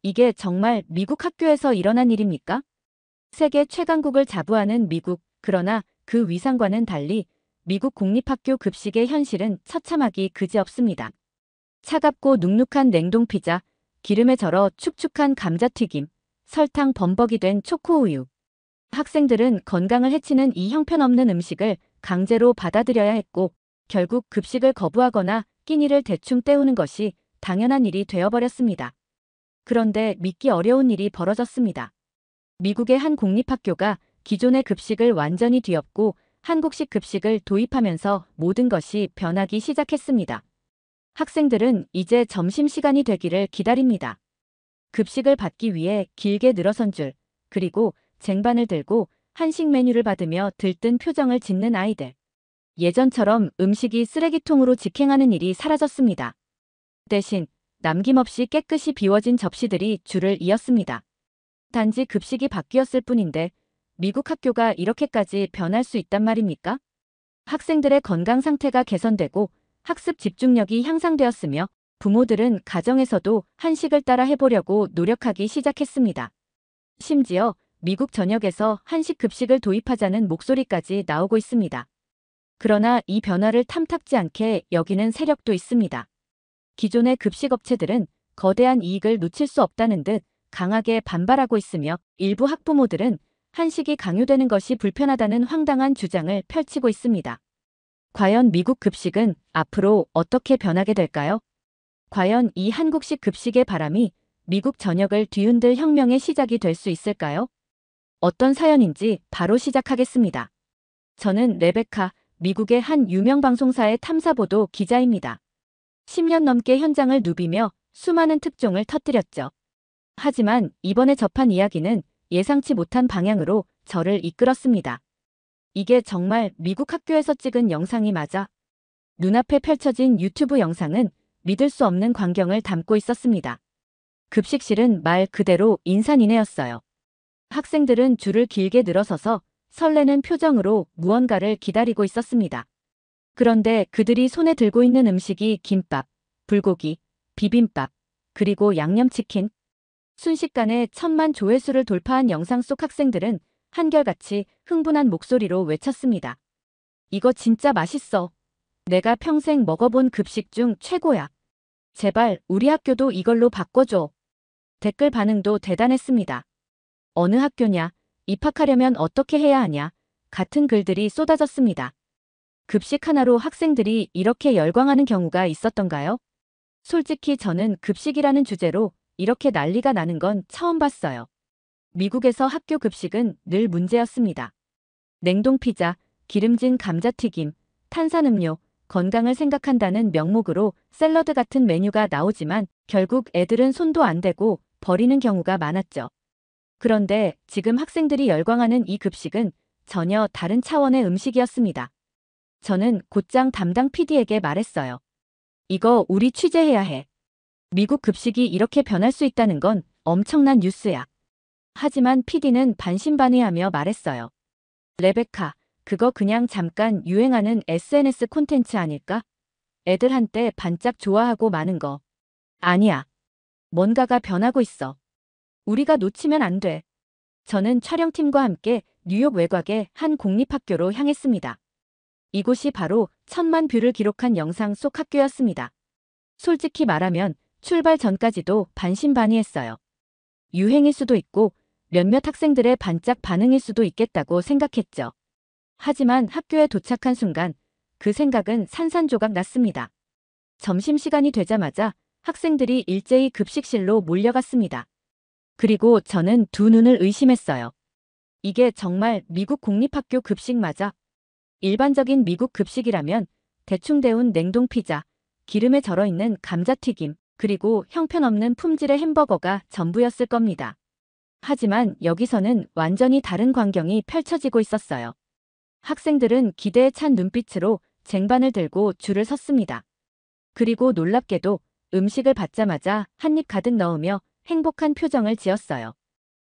이게 정말 미국 학교에서 일어난 일입니까? 세계 최강국을 자부하는 미국, 그러나 그 위상과는 달리 미국 공립학교 급식의 현실은 처참하기 그지없습니다. 차갑고 눅눅한 냉동 피자, 기름에 절어 축축한 감자튀김, 설탕 범벅이 된 초코우유. 학생들은 건강을 해치는 이 형편없는 음식을 강제로 받아들여야 했고, 결국 급식을 거부하거나 끼니를 대충 때우는 것이 당연한 일이 되어버렸습니다. 그런데 믿기 어려운 일이 벌어졌습니다. 미국의 한 공립학교가 기존의 급식을 완전히 뒤엎고 한국식 급식을 도입하면서 모든 것이 변하기 시작했습니다. 학생들은 이제 점심시간이 되기를 기다립니다. 급식을 받기 위해 길게 늘어선 줄, 그리고 쟁반을 들고 한식 메뉴를 받으며 들뜬 표정을 짓는 아이들. 예전처럼 음식이 쓰레기통으로 직행하는 일이 사라졌습니다. 대신 남김없이 깨끗이 비워진 접시들이 줄을 이었습니다. 단지 급식이 바뀌었을 뿐인데 미국 학교가 이렇게까지 변할 수 있단 말입니까? 학생들의 건강 상태가 개선되고 학습 집중력이 향상되었으며 부모들은 가정에서도 한식을 따라 해보려고 노력하기 시작했습니다. 심지어 미국 전역에서 한식 급식을 도입하자는 목소리까지 나오고 있습니다. 그러나 이 변화를 탐탁지 않게 여기는 세력도 있습니다. 기존의 급식 업체들은 거대한 이익을 놓칠 수 없다는 듯 강하게 반발하고 있으며 일부 학부모들은 한식이 강요되는 것이 불편하다는 황당한 주장을 펼치고 있습니다. 과연 미국 급식은 앞으로 어떻게 변하게 될까요? 과연 이 한국식 급식의 바람이 미국 전역을 뒤흔들 혁명의 시작이 될 수 있을까요? 어떤 사연인지 바로 시작하겠습니다. 저는 레베카, 미국의 한 유명 방송사의 탐사보도 기자입니다. 10년 넘게 현장을 누비며 수많은 특종을 터뜨렸죠. 하지만 이번에 접한 이야기는 예상치 못한 방향으로 저를 이끌었습니다. 이게 정말 미국 학교에서 찍은 영상이 맞아? 눈앞에 펼쳐진 유튜브 영상은 믿을 수 없는 광경을 담고 있었습니다. 급식실은 말 그대로 인산인해였어요. 학생들은 줄을 길게 늘어서서 설레는 표정으로 무언가를 기다리고 있었습니다. 그런데 그들이 손에 들고 있는 음식이 김밥, 불고기, 비빔밥, 그리고 양념치킨. 순식간에 1000만 조회수를 돌파한 영상 속 학생들은 한결같이 흥분한 목소리로 외쳤습니다. 이거 진짜 맛있어. 내가 평생 먹어본 급식 중 최고야. 제발 우리 학교도 이걸로 바꿔줘. 댓글 반응도 대단했습니다. 어느 학교냐? 입학하려면 어떻게 해야 하냐? 같은 글들이 쏟아졌습니다. 급식 하나로 학생들이 이렇게 열광하는 경우가 있었던가요? 솔직히 저는 급식이라는 주제로 이렇게 난리가 나는 건 처음 봤어요. 미국에서 학교 급식은 늘 문제였습니다. 냉동 피자, 기름진 감자튀김, 탄산음료, 건강을 생각한다는 명목으로 샐러드 같은 메뉴가 나오지만 결국 애들은 손도 안 대고 버리는 경우가 많았죠. 그런데 지금 학생들이 열광하는 이 급식은 전혀 다른 차원의 음식이었습니다. 저는 곧장 담당 PD에게 말했어요. 이거 우리 취재해야 해. 미국 급식이 이렇게 변할 수 있다는 건 엄청난 뉴스야. 하지만 PD는 반신반의하며 말했어요. 레베카, 그거 그냥 잠깐 유행하는 SNS 콘텐츠 아닐까? 애들 한때 반짝 좋아하고 마는 거. 아니야. 뭔가가 변하고 있어. 우리가 놓치면 안 돼. 저는 촬영팀과 함께 뉴욕 외곽의 한 공립학교로 향했습니다. 이곳이 바로 1000만 뷰를 기록한 영상 속 학교였습니다. 솔직히 말하면 출발 전까지도 반신반의했어요. 유행일 수도 있고 몇몇 학생들의 반짝 반응일 수도 있겠다고 생각했죠. 하지만 학교에 도착한 순간 그 생각은 산산조각 났습니다. 점심시간이 되자마자 학생들이 일제히 급식실로 몰려갔습니다. 그리고 저는 두 눈을 의심했어요. 이게 정말 미국 공립학교 급식 맞아? 일반적인 미국 급식이라면 대충 데운 냉동 피자, 기름에 절어있는 감자튀김, 그리고 형편없는 품질의 햄버거가 전부였을 겁니다. 하지만 여기서는 완전히 다른 광경이 펼쳐지고 있었어요. 학생들은 기대에 찬 눈빛으로 쟁반을 들고 줄을 섰습니다. 그리고 놀랍게도 음식을 받자마자 한 입 가득 넣으며 행복한 표정을 지었어요.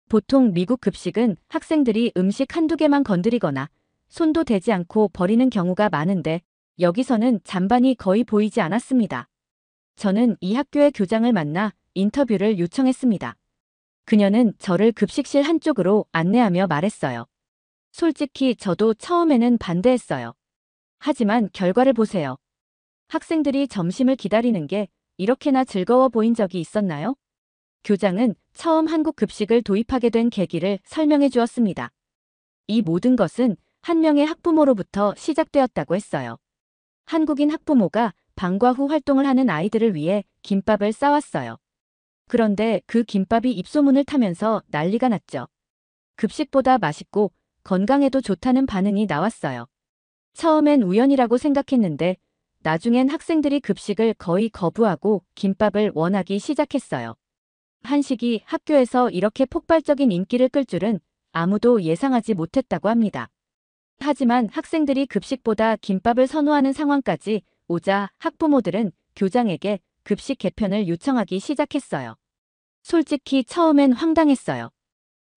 보통 미국 급식은 학생들이 음식 한두 개만 건드리거나 손도 대지 않고 버리는 경우가 많은데 여기서는 잔반이 거의 보이지 않았습니다. 저는 이 학교의 교장을 만나 인터뷰를 요청했습니다. 그녀는 저를 급식실 한쪽으로 안내하며 말했어요. 솔직히 저도 처음에는 반대했어요. 하지만 결과를 보세요. 학생들이 점심을 기다리는 게 이렇게나 즐거워 보인 적이 있었나요? 교장은 처음 한국 급식을 도입하게 된 계기를 설명해 주었습니다. 이 모든 것은 한 명의 학부모로부터 시작되었다고 했어요. 한국인 학부모가 방과 후 활동을 하는 아이들을 위해 김밥을 싸왔어요. 그런데 그 김밥이 입소문을 타면서 난리가 났죠. 급식보다 맛있고 건강에도 좋다는 반응이 나왔어요. 처음엔 우연이라고 생각했는데 나중엔 학생들이 급식을 거의 거부하고 김밥을 원하기 시작했어요. 한식이 학교에서 이렇게 폭발적인 인기를 끌 줄은 아무도 예상하지 못했다고 합니다. 하지만 학생들이 급식보다 김밥을 선호하는 상황까지 오자 학부모들은 교장에게 급식 개편을 요청하기 시작했어요. 솔직히 처음엔 황당했어요.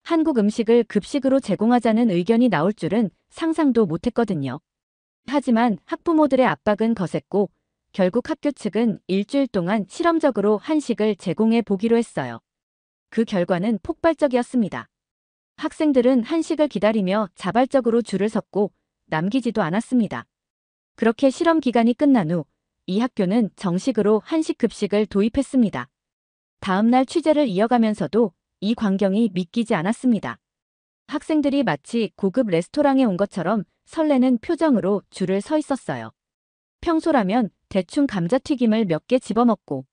한국 음식을 급식으로 제공하자는 의견이 나올 줄은 상상도 못했거든요. 하지만 학부모들의 압박은 거셌고 결국 학교 측은 일주일 동안 실험적으로 한식을 제공해 보기로 했어요. 그 결과는 폭발적이었습니다. 학생들은 한식을 기다리며 자발적으로 줄을 섰고 남기지도 않았습니다. 그렇게 실험 기간이 끝난 후 이 학교는 정식으로 한식 급식을 도입했습니다. 다음 날 취재를 이어가면서도 이 광경이 믿기지 않았습니다. 학생들이 마치 고급 레스토랑에 온 것처럼 설레는 표정으로 줄을 서 있었어요. 평소라면 대충 감자튀김을 몇 개 집어먹고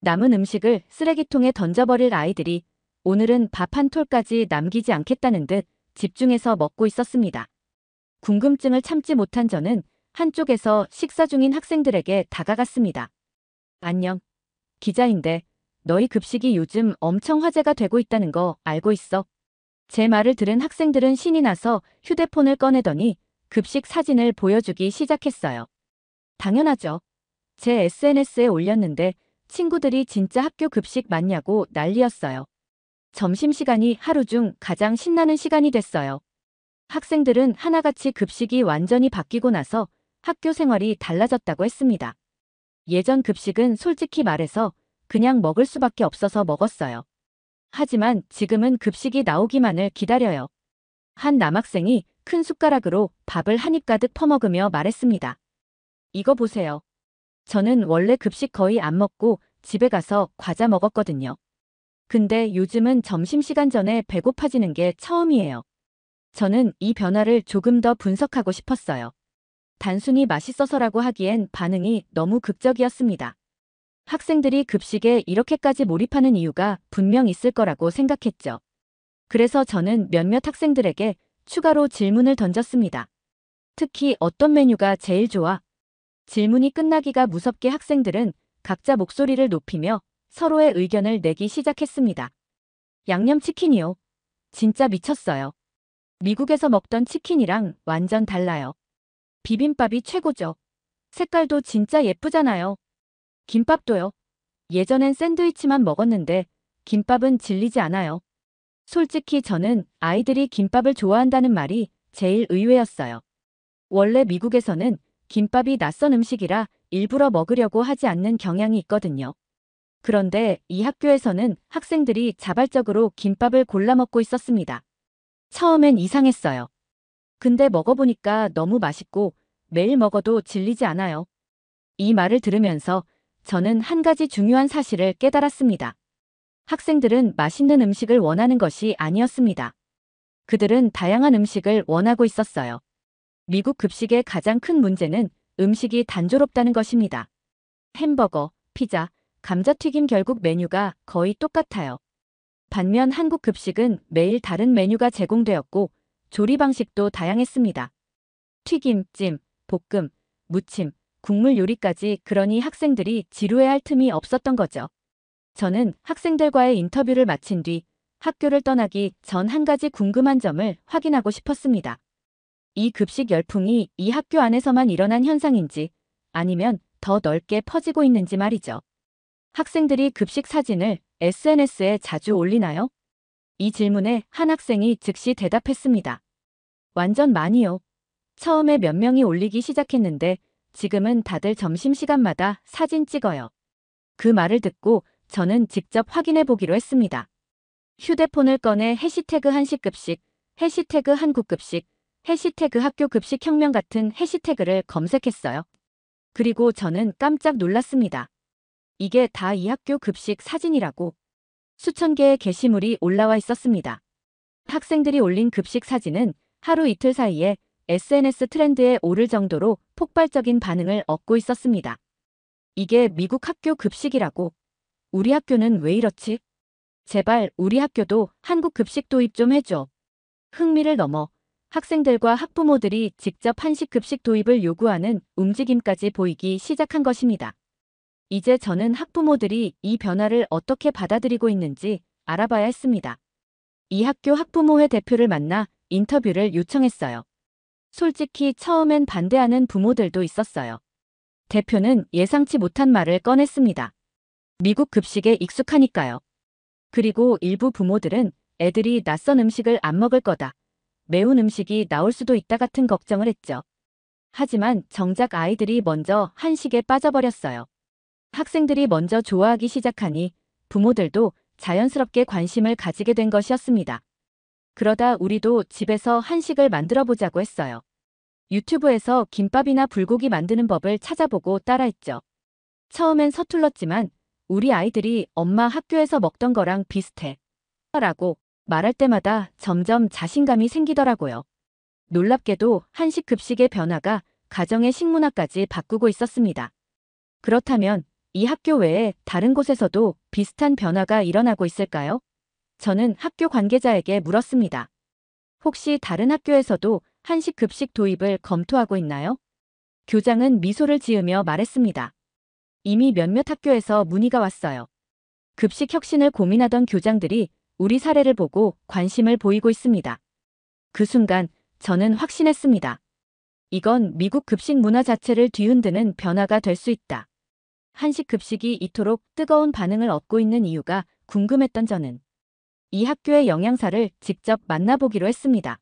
남은 음식을 쓰레기통에 던져버릴 아이들이 오늘은 밥 한 톨까지 남기지 않겠다는 듯 집중해서 먹고 있었습니다. 궁금증을 참지 못한 저는 한쪽에서 식사 중인 학생들에게 다가갔습니다. 안녕. 기자인데 너희 급식이 요즘 엄청 화제가 되고 있다는 거 알고 있어? 제 말을 들은 학생들은 신이 나서 휴대폰을 꺼내더니 급식 사진을 보여주기 시작했어요. 당연하죠. 제 SNS에 올렸는데 친구들이 진짜 학교 급식 맞냐고 난리였어요. 점심시간이 하루 중 가장 신나는 시간이 됐어요. 학생들은 하나같이 급식이 완전히 바뀌고 나서 학교 생활이 달라졌다고 했습니다. 예전 급식은 솔직히 말해서 그냥 먹을 수밖에 없어서 먹었어요. 하지만 지금은 급식이 나오기만을 기다려요. 한 남학생이 큰 숟가락으로 밥을 한 입 가득 퍼먹으며 말했습니다. 이거 보세요. 저는 원래 급식 거의 안 먹고 집에 가서 과자 먹었거든요. 근데 요즘은 점심시간 전에 배고파지는 게 처음이에요. 저는 이 변화를 조금 더 분석하고 싶었어요. 단순히 맛있어서라고 하기엔 반응이 너무 극적이었습니다. 학생들이 급식에 이렇게까지 몰입하는 이유가 분명 있을 거라고 생각했죠. 그래서 저는 몇몇 학생들에게 추가로 질문을 던졌습니다. 특히 어떤 메뉴가 제일 좋아? 질문이 끝나기가 무섭게 학생들은 각자 목소리를 높이며 서로의 의견을 내기 시작했습니다. 양념치킨이요. 진짜 미쳤어요. 미국에서 먹던 치킨이랑 완전 달라요. 비빔밥이 최고죠. 색깔도 진짜 예쁘잖아요. 김밥도요. 예전엔 샌드위치만 먹었는데 김밥은 질리지 않아요. 솔직히 저는 아이들이 김밥을 좋아한다는 말이 제일 의외였어요. 원래 미국에서는 김밥이 낯선 음식이라 일부러 먹으려고 하지 않는 경향이 있거든요. 그런데 이 학교에서는 학생들이 자발적으로 김밥을 골라 먹고 있었습니다. 처음엔 이상했어요. 근데 먹어보니까 너무 맛있고 매일 먹어도 질리지 않아요. 이 말을 들으면서 저는 한 가지 중요한 사실을 깨달았습니다. 학생들은 맛있는 음식을 원하는 것이 아니었습니다. 그들은 다양한 음식을 원하고 있었어요. 미국 급식의 가장 큰 문제는 음식이 단조롭다는 것입니다. 햄버거, 피자, 감자튀김 결국 메뉴가 거의 똑같아요. 반면 한국 급식은 매일 다른 메뉴가 제공되었고 조리 방식도 다양했습니다. 튀김, 찜, 볶음, 무침, 국물 요리까지 그러니 학생들이 지루해할 틈이 없었던 거죠. 저는 학생들과의 인터뷰를 마친 뒤 학교를 떠나기 전 한 가지 궁금한 점을 확인하고 싶었습니다. 이 급식 열풍이 이 학교 안에서만 일어난 현상인지 아니면 더 넓게 퍼지고 있는지 말이죠. 학생들이 급식 사진을 SNS에 자주 올리나요? 이 질문에 한 학생이 즉시 대답했습니다. 완전 많이요. 처음에 몇 명이 올리기 시작했는데 지금은 다들 점심시간마다 사진 찍어요. 그 말을 듣고 저는 직접 확인해 보기로 했습니다. 휴대폰을 꺼내 해시태그 한식급식, 해시태그 한국급식, 해시태그 학교급식혁명 같은 해시태그를 검색했어요. 그리고 저는 깜짝 놀랐습니다. 이게 다 이 학교 급식 사진이라고. 수천 개의 게시물이 올라와 있었습니다. 학생들이 올린 급식 사진은 하루 이틀 사이에 SNS 트렌드에 오를 정도로 폭발적인 반응을 얻고 있었습니다. 이게 미국 학교 급식이라고. 우리 학교는 왜 이렇지? 제발 우리 학교도 한국 급식 도입 좀 해줘. 흥미를 넘어 학생들과 학부모들이 직접 한식 급식 도입을 요구하는 움직임까지 보이기 시작한 것입니다. 이제 저는 학부모들이 이 변화를 어떻게 받아들이고 있는지 알아봐야 했습니다. 이 학교 학부모회 대표를 만나 인터뷰를 요청했어요. 솔직히 처음엔 반대하는 부모들도 있었어요. 대표는 예상치 못한 말을 꺼냈습니다. 미국 급식에 익숙하니까요. 그리고 일부 부모들은 애들이 낯선 음식을 안 먹을 거다. 매운 음식이 나올 수도 있다 같은 걱정을 했죠. 하지만 정작 아이들이 먼저 한식에 빠져버렸어요. 학생들이 먼저 좋아하기 시작하니 부모들도 자연스럽게 관심을 가지게 된 것이었습니다. 그러다 우리도 집에서 한식을 만들어 보자고 했어요. 유튜브에서 김밥이나 불고기 만드는 법을 찾아보고 따라했죠. 처음엔 서툴렀지만 우리 아이들이 엄마 학교에서 먹던 거랑 비슷해 라고 말할 때마다 점점 자신감이 생기더라고요. 놀랍게도 한식 급식의 변화가 가정의 식문화까지 바꾸고 있었습니다. 그렇다면 이 학교 외에 다른 곳에서도 비슷한 변화가 일어나고 있을까요? 저는 학교 관계자에게 물었습니다. 혹시 다른 학교에서도 한식 급식 도입을 검토하고 있나요? 교장은 미소를 지으며 말했습니다. 이미 몇몇 학교에서 문의가 왔어요. 급식 혁신을 고민하던 교장들이 우리 사례를 보고 관심을 보이고 있습니다. 그 순간 저는 확신했습니다. 이건 미국 급식 문화 자체를 뒤흔드는 변화가 될 수 있다. 한식 급식이 이토록 뜨거운 반응을 얻고 있는 이유가 궁금했던 저는 이 학교의 영양사를 직접 만나보기로 했습니다.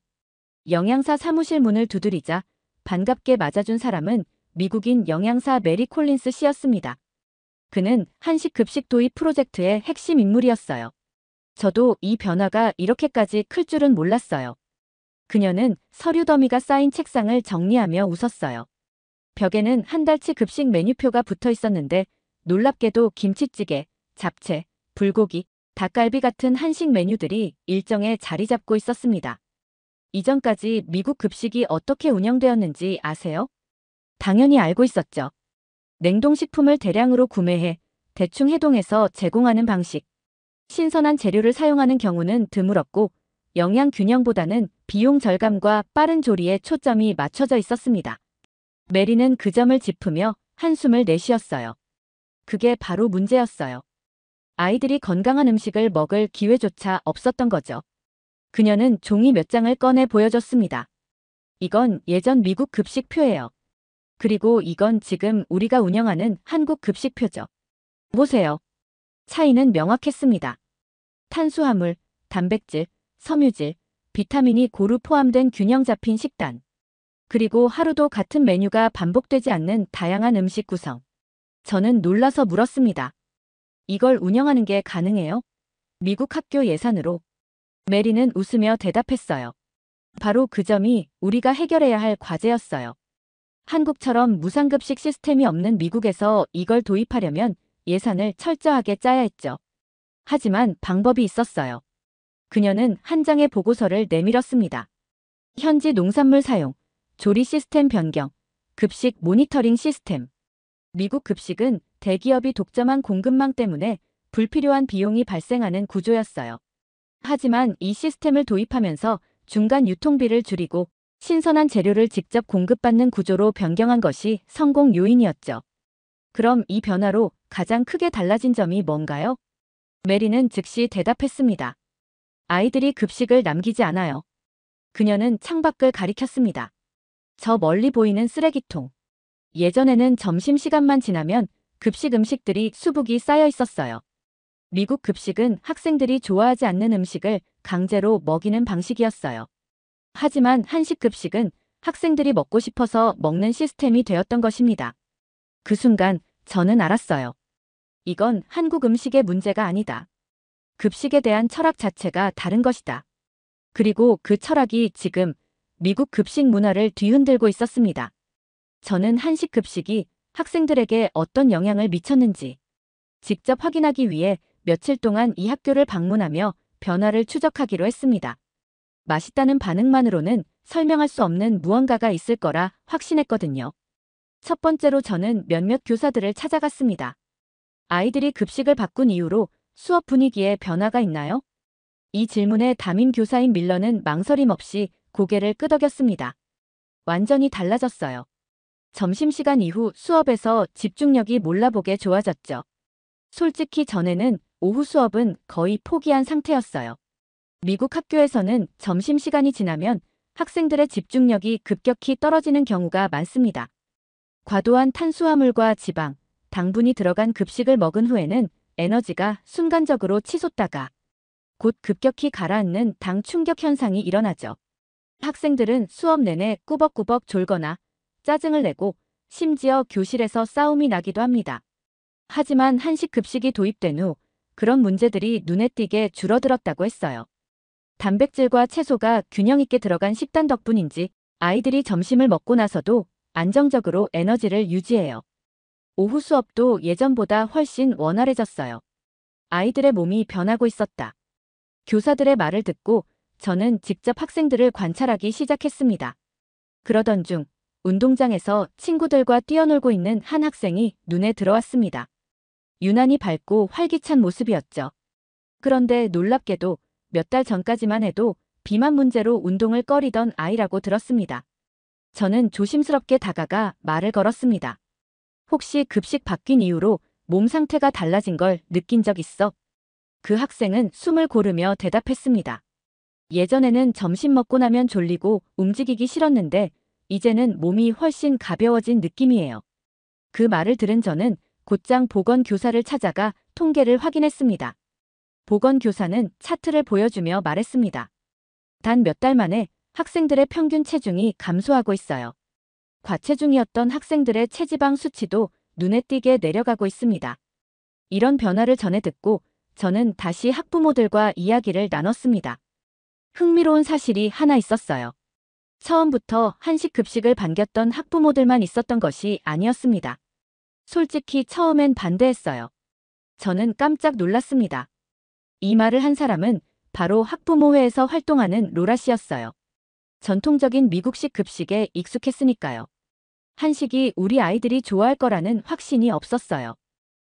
영양사 사무실 문을 두드리자 반갑게 맞아준 사람은 미국인 영양사 메리 콜린스 씨였습니다. 그는 한식 급식 도입 프로젝트의 핵심 인물이었어요. 저도 이 변화가 이렇게까지 클 줄은 몰랐어요. 그녀는 서류 더미가 쌓인 책상을 정리하며 웃었어요. 벽에는 한 달치 급식 메뉴표가 붙어 있었는데 놀랍게도 김치찌개, 잡채, 불고기, 닭갈비 같은 한식 메뉴들이 일정에 자리 잡고 있었습니다. 이전까지 미국 급식이 어떻게 운영되었는지 아세요? 당연히 알고 있었죠. 냉동식품을 대량으로 구매해 대충 해동해서 제공하는 방식. 신선한 재료를 사용하는 경우는 드물었고 영양 균형보다는 비용 절감과 빠른 조리에 초점이 맞춰져 있었습니다. 메리는 그 점을 짚으며 한숨을 내쉬었어요. 그게 바로 문제였어요. 아이들이 건강한 음식을 먹을 기회조차 없었던 거죠. 그녀는 종이 몇 장을 꺼내 보여줬습니다. 이건 예전 미국 급식표예요. 그리고 이건 지금 우리가 운영하는 한국 급식표죠. 보세요. 차이는 명확했습니다. 탄수화물, 단백질, 섬유질, 비타민이 고루 포함된 균형 잡힌 식단. 그리고 하루도 같은 메뉴가 반복되지 않는 다양한 음식 구성. 저는 놀라서 물었습니다. 이걸 운영하는 게 가능해요? 미국 학교 예산으로. 메리는 웃으며 대답했어요. 바로 그 점이 우리가 해결해야 할 과제였어요. 한국처럼 무상급식 시스템이 없는 미국에서 이걸 도입하려면 예산을 철저하게 짜야 했죠. 하지만 방법이 있었어요. 그녀는 한 장의 보고서를 내밀었습니다. 현지 농산물 사용, 조리 시스템 변경, 급식 모니터링 시스템. 미국 급식은 대기업이 독점한 공급망 때문에 불필요한 비용이 발생하는 구조였어요. 하지만 이 시스템을 도입하면서 중간 유통비를 줄이고 신선한 재료를 직접 공급받는 구조로 변경한 것이 성공 요인이었죠. 그럼 이 변화로 가장 크게 달라진 점이 뭔가요? 메리는 즉시 대답했습니다. 아이들이 급식을 남기지 않아요. 그녀는 창밖을 가리켰습니다. 저 멀리 보이는 쓰레기통. 예전에는 점심시간만 지나면 급식 음식들이 수북이 쌓여 있었어요. 미국 급식은 학생들이 좋아하지 않는 음식을 강제로 먹이는 방식이었어요. 하지만 한식 급식은 학생들이 먹고 싶어서 먹는 시스템이 되었던 것입니다. 그 순간 저는 알았어요. 이건 한국 음식의 문제가 아니다. 급식에 대한 철학 자체가 다른 것이다. 그리고 그 철학이 지금 미국 급식 문화를 뒤흔들고 있었습니다. 저는 한식 급식이 학생들에게 어떤 영향을 미쳤는지 직접 확인하기 위해 며칠 동안 이 학교를 방문하며 변화를 추적하기로 했습니다. 맛있다는 반응만으로는 설명할 수 없는 무언가가 있을 거라 확신했거든요. 첫 번째로 저는 몇몇 교사들을 찾아갔습니다. 아이들이 급식을 바꾼 이후로 수업 분위기에 변화가 있나요? 이 질문에 담임 교사인 밀러는 망설임 없이 고개를 끄덕였습니다. 완전히 달라졌어요. 점심시간 이후 수업에서 집중력이 몰라보게 좋아졌죠. 솔직히 전에는 오후 수업은 거의 포기한 상태였어요. 미국 학교에서는 점심시간이 지나면 학생들의 집중력이 급격히 떨어지는 경우가 많습니다. 과도한 탄수화물과 지방, 당분이 들어간 급식을 먹은 후에는 에너지가 순간적으로 치솟다가 곧 급격히 가라앉는 당 충격 현상이 일어나죠. 학생들은 수업 내내 꾸벅꾸벅 졸거나 짜증을 내고 심지어 교실에서 싸움이 나기도 합니다. 하지만 한식 급식이 도입된 후 그런 문제들이 눈에 띄게 줄어들었다고 했어요. 단백질과 채소가 균형 있게 들어간 식단 덕분인지 아이들이 점심을 먹고 나서도 안정적으로 에너지를 유지해요. 오후 수업도 예전보다 훨씬 원활해졌어요. 아이들의 몸이 변하고 있었다. 교사들의 말을 듣고 저는 직접 학생들을 관찰하기 시작했습니다. 그러던 중 운동장에서 친구들과 뛰어놀고 있는 한 학생이 눈에 들어왔습니다. 유난히 밝고 활기찬 모습이었죠. 그런데 놀랍게도 몇 달 전까지만 해도 비만 문제로 운동을 꺼리던 아이라고 들었습니다. 저는 조심스럽게 다가가 말을 걸었습니다. 혹시 급식 바뀐 이후로 몸 상태가 달라진 걸 느낀 적 있어? 그 학생은 숨을 고르며 대답했습니다. 예전에는 점심 먹고 나면 졸리고 움직이기 싫었는데 이제는 몸이 훨씬 가벼워진 느낌이에요. 그 말을 들은 저는 곧장 보건교사를 찾아가 통계를 확인했습니다. 보건교사는 차트를 보여주며 말했습니다. 단 몇 달 만에 학생들의 평균 체중이 감소하고 있어요. 과체중이었던 학생들의 체지방 수치도 눈에 띄게 내려가고 있습니다. 이런 변화를 전해 듣고 저는 다시 학부모들과 이야기를 나눴습니다. 흥미로운 사실이 하나 있었어요. 처음부터 한식 급식을 반겼던 학부모들만 있었던 것이 아니었습니다. 솔직히 처음엔 반대했어요. 저는 깜짝 놀랐습니다. 이 말을 한 사람은 바로 학부모회에서 활동하는 로라 씨였어요. 전통적인 미국식 급식에 익숙했으니까요. 한식이 우리 아이들이 좋아할 거라는 확신이 없었어요.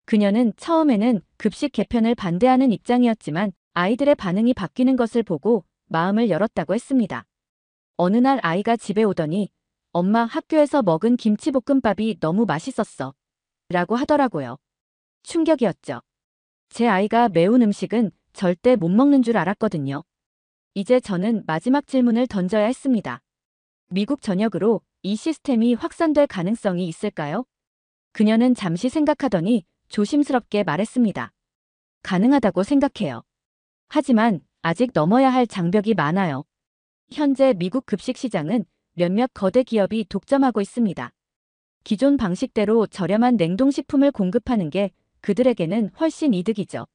그녀는 처음에는 급식 개편을 반대하는 입장이었지만 아이들의 반응이 바뀌는 것을 보고 마음을 열었다고 했습니다. 어느 날 아이가 집에 오더니 엄마 학교에서 먹은 김치볶음밥이 너무 맛있었어. 라고 하더라고요. 충격이었죠. 제 아이가 매운 음식은 절대 못 먹는 줄 알았거든요. 이제 저는 마지막 질문을 던져야 했습니다. 미국 전역으로 이 시스템이 확산될 가능성이 있을까요? 그녀는 잠시 생각하더니 조심스럽게 말했습니다. 가능하다고 생각해요. 하지만 아직 넘어야 할 장벽이 많아요. 현재 미국 급식 시장은 몇몇 거대 기업이 독점하고 있습니다. 기존 방식대로 저렴한 냉동식품을 공급하는 게 그들에게는 훨씬 이득이죠.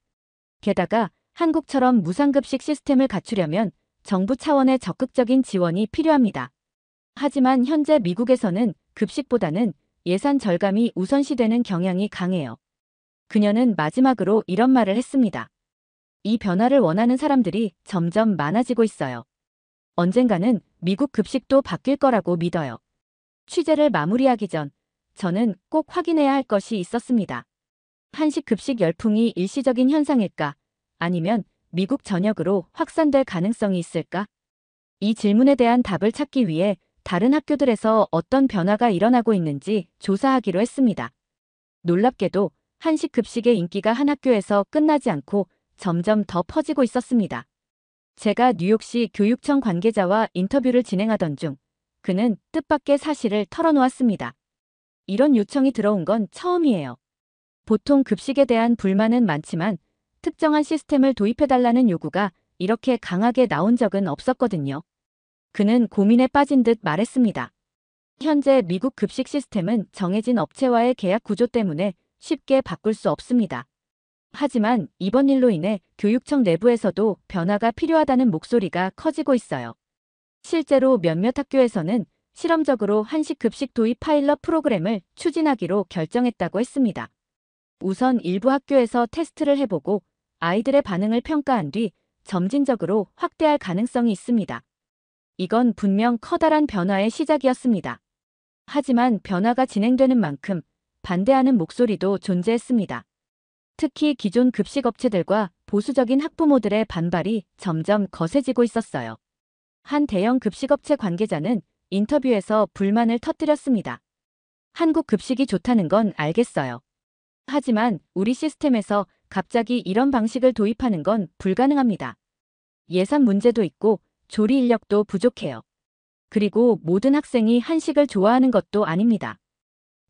게다가 한국처럼 무상급식 시스템을 갖추려면 정부 차원의 적극적인 지원이 필요합니다. 하지만 현재 미국에서는 급식보다는 예산 절감이 우선시되는 경향이 강해요. 그녀는 마지막으로 이런 말을 했습니다. 이 변화를 원하는 사람들이 점점 많아지고 있어요. 언젠가는 미국 급식도 바뀔 거라고 믿어요. 취재를 마무리하기 전 저는 꼭 확인해야 할 것이 있었습니다. 한식 급식 열풍이 일시적인 현상일까? 아니면 미국 전역으로 확산될 가능성이 있을까? 이 질문에 대한 답을 찾기 위해 다른 학교들에서 어떤 변화가 일어나고 있는지 조사하기로 했습니다. 놀랍게도 한식 급식의 인기가 한 학교에서 끝나지 않고 점점 더 퍼지고 있었습니다. 제가 뉴욕시 교육청 관계자와 인터뷰를 진행하던 중 그는 뜻밖의 사실을 털어놓았습니다. 이런 요청이 들어온 건 처음이에요. 보통 급식에 대한 불만은 많지만 특정한 시스템을 도입해달라는 요구가 이렇게 강하게 나온 적은 없었거든요. 그는 고민에 빠진 듯 말했습니다. 현재 미국 급식 시스템은 정해진 업체와의 계약 구조 때문에 쉽게 바꿀 수 없습니다. 하지만 이번 일로 인해 교육청 내부에서도 변화가 필요하다는 목소리가 커지고 있어요. 실제로 몇몇 학교에서는 실험적으로 한식 급식 도입 파일럿 프로그램을 추진하기로 결정했다고 했습니다. 우선 일부 학교에서 테스트를 해보고 아이들의 반응을 평가한 뒤 점진적으로 확대할 가능성이 있습니다. 이건 분명 커다란 변화의 시작이었습니다. 하지만 변화가 진행되는 만큼 반대하는 목소리도 존재했습니다. 특히 기존 급식업체들과 보수적인 학부모들의 반발이 점점 거세지고 있었어요. 한 대형 급식업체 관계자는 인터뷰에서 불만을 터뜨렸습니다. 한국 급식이 좋다는 건 알겠어요. 하지만 우리 시스템에서 갑자기 이런 방식을 도입하는 건 불가능합니다. 예산 문제도 있고 조리 인력도 부족해요. 그리고 모든 학생이 한식을 좋아하는 것도 아닙니다.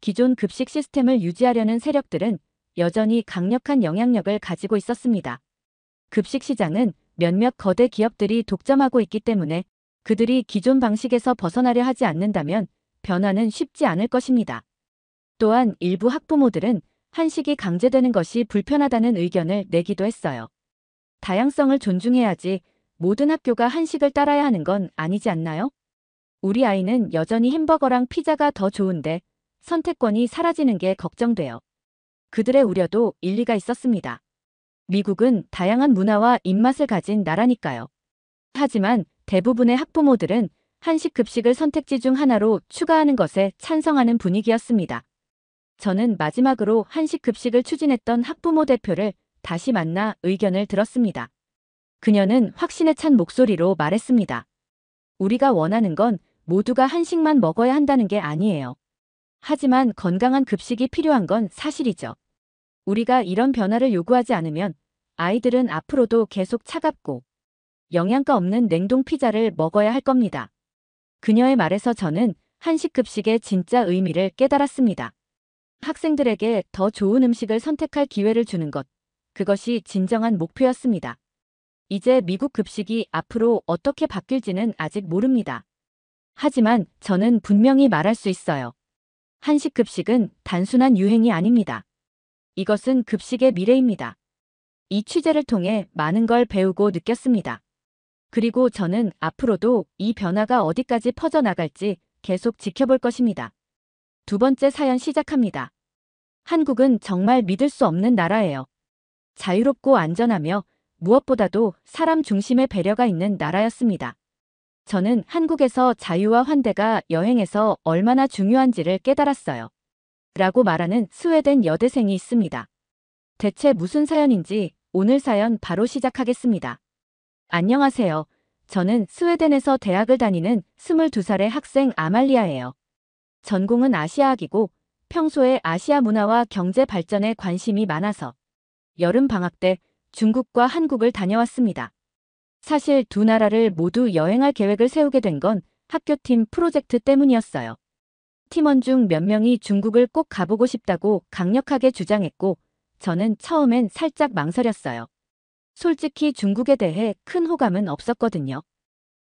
기존 급식 시스템을 유지하려는 세력들은 여전히 강력한 영향력을 가지고 있었습니다. 급식 시장은 몇몇 거대 기업들이 독점하고 있기 때문에 그들이 기존 방식에서 벗어나려 하지 않는다면 변화는 쉽지 않을 것입니다. 또한 일부 학부모들은 한식이 강제되는 것이 불편하다는 의견을 내기도 했어요. 다양성을 존중해야지 모든 학교가 한식을 따라야 하는 건 아니지 않나요? 우리 아이는 여전히 햄버거랑 피자가 더 좋은데 선택권이 사라지는 게 걱정돼요. 그들의 우려도 일리가 있었습니다. 미국은 다양한 문화와 입맛을 가진 나라니까요. 하지만 대부분의 학부모들은 한식 급식을 선택지 중 하나로 추가하는 것에 찬성하는 분위기였습니다. 저는 마지막으로 한식 급식을 추진했던 학부모 대표를 다시 만나 의견을 들었습니다. 그녀는 확신에 찬 목소리로 말했습니다. 우리가 원하는 건 모두가 한식만 먹어야 한다는 게 아니에요. 하지만 건강한 급식이 필요한 건 사실이죠. 우리가 이런 변화를 요구하지 않으면 아이들은 앞으로도 계속 차갑고 영양가 없는 냉동 피자를 먹어야 할 겁니다. 그녀의 말에서 저는 한식 급식의 진짜 의미를 깨달았습니다. 학생들에게 더 좋은 음식을 선택할 기회를 주는 것, 그것이 진정한 목표였습니다. 이제 미국 급식이 앞으로 어떻게 바뀔지는 아직 모릅니다. 하지만 저는 분명히 말할 수 있어요. 한식 급식은 단순한 유행이 아닙니다. 이것은 급식의 미래입니다. 이 취재를 통해 많은 걸 배우고 느꼈습니다. 그리고 저는 앞으로도 이 변화가 어디까지 퍼져나갈지 계속 지켜볼 것입니다. 두 번째 사연 시작합니다. 한국은 정말 믿을 수 없는 나라예요. 자유롭고 안전하며 무엇보다도 사람 중심의 배려가 있는 나라였습니다. 저는 한국에서 자유와 환대가 여행에서 얼마나 중요한지를 깨달았어요. 라고 말하는 스웨덴 여대생이 있습니다. 대체 무슨 사연인지 오늘 사연 바로 시작하겠습니다. 안녕하세요. 저는 스웨덴에서 대학을 다니는 22살의 학생 아말리아예요. 전공은 아시아학이고 평소에 아시아 문화와 경제 발전에 관심이 많아서 여름 방학 때 중국과 한국을 다녀왔습니다. 사실 두 나라를 모두 여행할 계획을 세우게 된 건 학교팀 프로젝트 때문이었어요. 팀원 중 몇 명이 중국을 꼭 가보고 싶다고 강력하게 주장했고 저는 처음엔 살짝 망설였어요. 솔직히 중국에 대해 큰 호감은 없었거든요.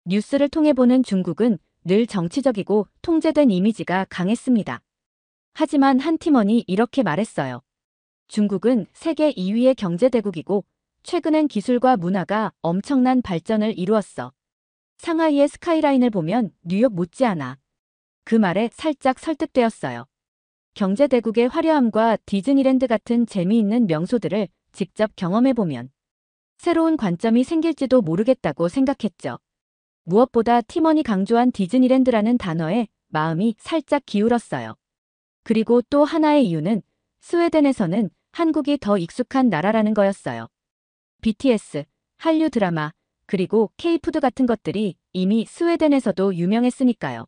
뉴스를 통해 보는 중국은 늘 정치적이고 통제된 이미지가 강했습니다. 하지만 한 팀원이 이렇게 말했어요. 중국은 세계 2위의 경제대국이고 최근엔 기술과 문화가 엄청난 발전을 이루었어. 상하이의 스카이라인을 보면 뉴욕 못지않아. 그 말에 살짝 설득되었어요. 경제대국의 화려함과 디즈니랜드 같은 재미있는 명소들을 직접 경험해보면 새로운 관점이 생길지도 모르겠다고 생각했죠. 무엇보다 팀원이 강조한 디즈니랜드라는 단어에 마음이 살짝 기울었어요. 그리고 또 하나의 이유는 스웨덴에서는 한국이 더 익숙한 나라라는 거였어요. BTS, 한류 드라마, 그리고 K-푸드 같은 것들이 이미 스웨덴에서도 유명했으니까요.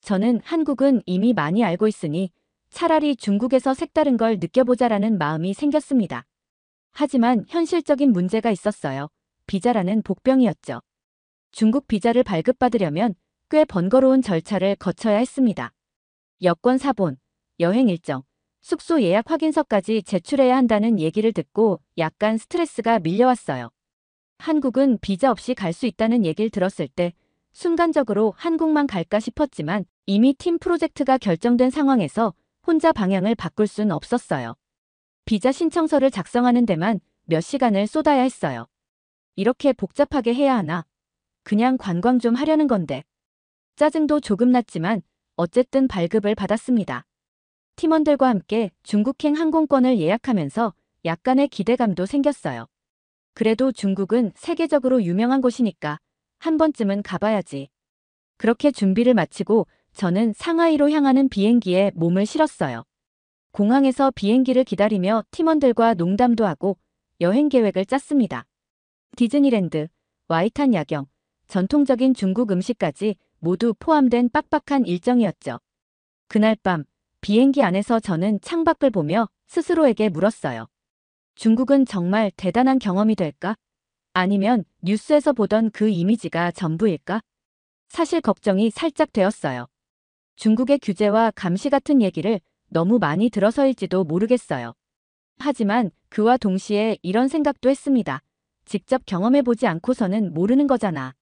저는 한국은 이미 많이 알고 있으니 차라리 중국에서 색다른 걸 느껴보자라는 마음이 생겼습니다. 하지만 현실적인 문제가 있었어요. 비자라는 복병이었죠. 중국 비자를 발급받으려면 꽤 번거로운 절차를 거쳐야 했습니다. 여권 사본, 여행 일정, 숙소 예약 확인서까지 제출해야 한다는 얘기를 듣고 약간 스트레스가 밀려왔어요. 한국은 비자 없이 갈 수 있다는 얘기를 들었을 때 순간적으로 한국만 갈까 싶었지만 이미 팀 프로젝트가 결정된 상황에서 혼자 방향을 바꿀 순 없었어요. 비자 신청서를 작성하는 데만 몇 시간을 쏟아야 했어요. 이렇게 복잡하게 해야 하나? 그냥 관광 좀 하려는 건데. 짜증도 조금 났지만 어쨌든 발급을 받았습니다. 팀원들과 함께 중국행 항공권을 예약하면서 약간의 기대감도 생겼어요. 그래도 중국은 세계적으로 유명한 곳이니까 한 번쯤은 가봐야지. 그렇게 준비를 마치고 저는 상하이로 향하는 비행기에 몸을 실었어요. 공항에서 비행기를 기다리며 팀원들과 농담도 하고 여행 계획을 짰습니다. 디즈니랜드, 와이탄 야경, 전통적인 중국 음식까지 모두 포함된 빡빡한 일정이었죠. 그날 밤 비행기 안에서 저는 창밖을 보며 스스로에게 물었어요. 중국은 정말 대단한 경험이 될까? 아니면 뉴스에서 보던 그 이미지가 전부일까? 사실 걱정이 살짝 되었어요. 중국의 규제와 감시 같은 얘기를 너무 많이 들어서일지도 모르겠어요. 하지만 그와 동시에 이런 생각도 했습니다. 직접 경험해보지 않고서는 모르는 거잖아.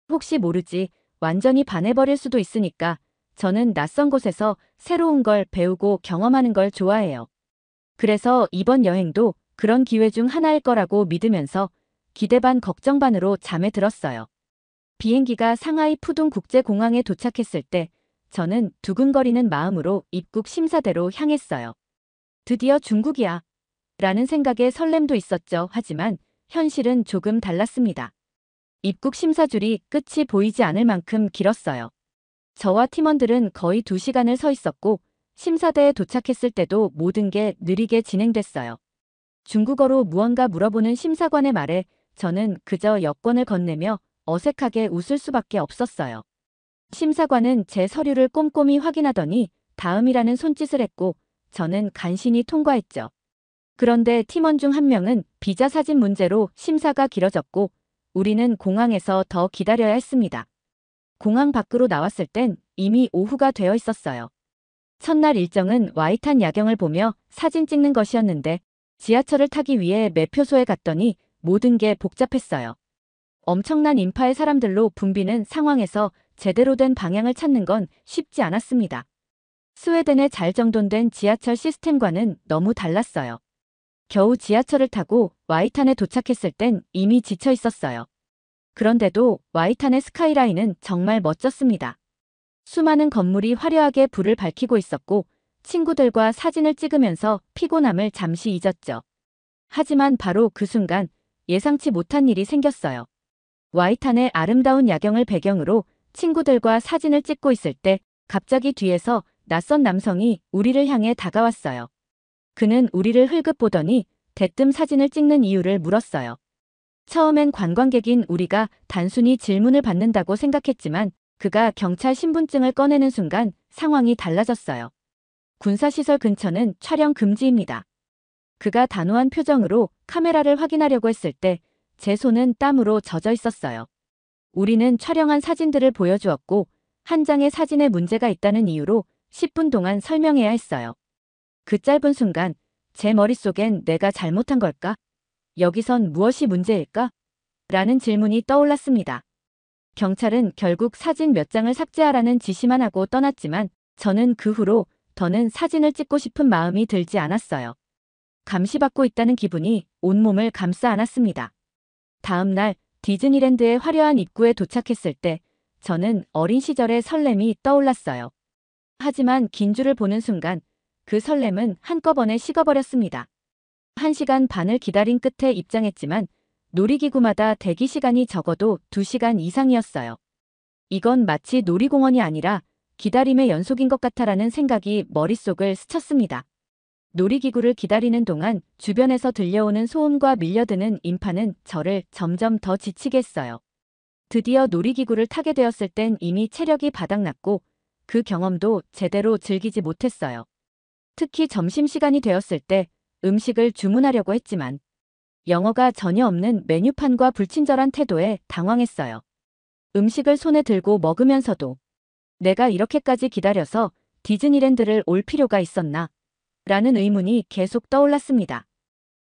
혹시 모르지 완전히 반해버릴 수도 있으니까 저는 낯선 곳에서 새로운 걸 배우고 경험하는 걸 좋아해요. 그래서 이번 여행도 그런 기회 중 하나일 거라고 믿으면서 기대 반 걱정 반으로 잠에 들었어요. 비행기가 상하이 푸둥 국제공항에 도착했을 때 저는 두근거리는 마음으로 입국 심사대로 향했어요. 드디어 중국이야. 라는 생각에 설렘도 있었죠. 하지만 현실은 조금 달랐습니다. 입국 심사줄이 끝이 보이지 않을 만큼 길었어요. 저와 팀원들은 거의 2시간을 서 있었고 심사대에 도착했을 때도 모든 게 느리게 진행됐어요. 중국어로 무언가 물어보는 심사관의 말에 저는 그저 여권을 건네며 어색하게 웃을 수밖에 없었어요. 심사관은 제 서류를 꼼꼼히 확인하더니 다음이라는 손짓을 했고 저는 간신히 통과했죠. 그런데 팀원 중 한 명은 비자 사진 문제로 심사가 길어졌고 우리는 공항에서 더 기다려야 했습니다. 공항 밖으로 나왔을 땐 이미 오후가 되어 있었어요. 첫날 일정은 와이탄 야경을 보며 사진 찍는 것이었는데 지하철을 타기 위해 매표소에 갔더니 모든 게 복잡했어요. 엄청난 인파의 사람들로 붐비는 상황에서 제대로 된 방향을 찾는 건 쉽지 않았습니다. 스웨덴의 잘 정돈된 지하철 시스템과는 너무 달랐어요. 겨우 지하철을 타고 와이탄에 도착했을 땐 이미 지쳐 있었어요. 그런데도 와이탄의 스카이라인은 정말 멋졌습니다. 수많은 건물이 화려하게 불을 밝히고 있었고 친구들과 사진을 찍으면서 피곤함을 잠시 잊었죠. 하지만 바로 그 순간 예상치 못한 일이 생겼어요. 와이탄의 아름다운 야경을 배경으로 친구들과 사진을 찍고 있을 때 갑자기 뒤에서 낯선 남성이 우리를 향해 다가왔어요. 그는 우리를 흘끗 보더니 대뜸 사진을 찍는 이유를 물었어요. 처음엔 관광객인 우리가 단순히 질문을 받는다고 생각했지만 그가 경찰 신분증을 꺼내는 순간 상황이 달라졌어요. 군사시설 근처는 촬영 금지입니다. 그가 단호한 표정으로 카메라를 확인하려고 했을 때 제 손은 땀으로 젖어 있었어요. 우리는 촬영한 사진들을 보여주었고 한 장의 사진에 문제가 있다는 이유로 10분 동안 설명해야 했어요. 그 짧은 순간 제 머릿속엔 내가 잘못한 걸까? 여기선 무엇이 문제일까? 라는 질문이 떠올랐습니다. 경찰은 결국 사진 몇 장을 삭제하라는 지시만 하고 떠났지만 저는 그 후로 더는 사진을 찍고 싶은 마음이 들지 않았어요. 감시받고 있다는 기분이 온몸을 감싸 안았습니다. 다음 날 디즈니랜드의 화려한 입구에 도착했을 때 저는 어린 시절의 설렘이 떠올랐어요. 하지만 긴 줄을 보는 순간 그 설렘은 한꺼번에 식어버렸습니다. 1시간 반을 기다린 끝에 입장했지만 놀이기구마다 대기 시간이 적어도 2시간 이상이었어요. 이건 마치 놀이공원이 아니라 기다림의 연속인 것 같아라는 생각이 머릿속을 스쳤습니다. 놀이기구를 기다리는 동안 주변에서 들려오는 소음과 밀려드는 인파는 저를 점점 더 지치게 했어요. 드디어 놀이기구를 타게 되었을 땐 이미 체력이 바닥났고 그 경험도 제대로 즐기지 못했어요. 특히 점심시간이 되었을 때 음식을 주문하려고 했지만 영어가 전혀 없는 메뉴판과 불친절한 태도에 당황했어요. 음식을 손에 들고 먹으면서도 내가 이렇게까지 기다려서 디즈니랜드를 올 필요가 있었나? 라는 의문이 계속 떠올랐습니다.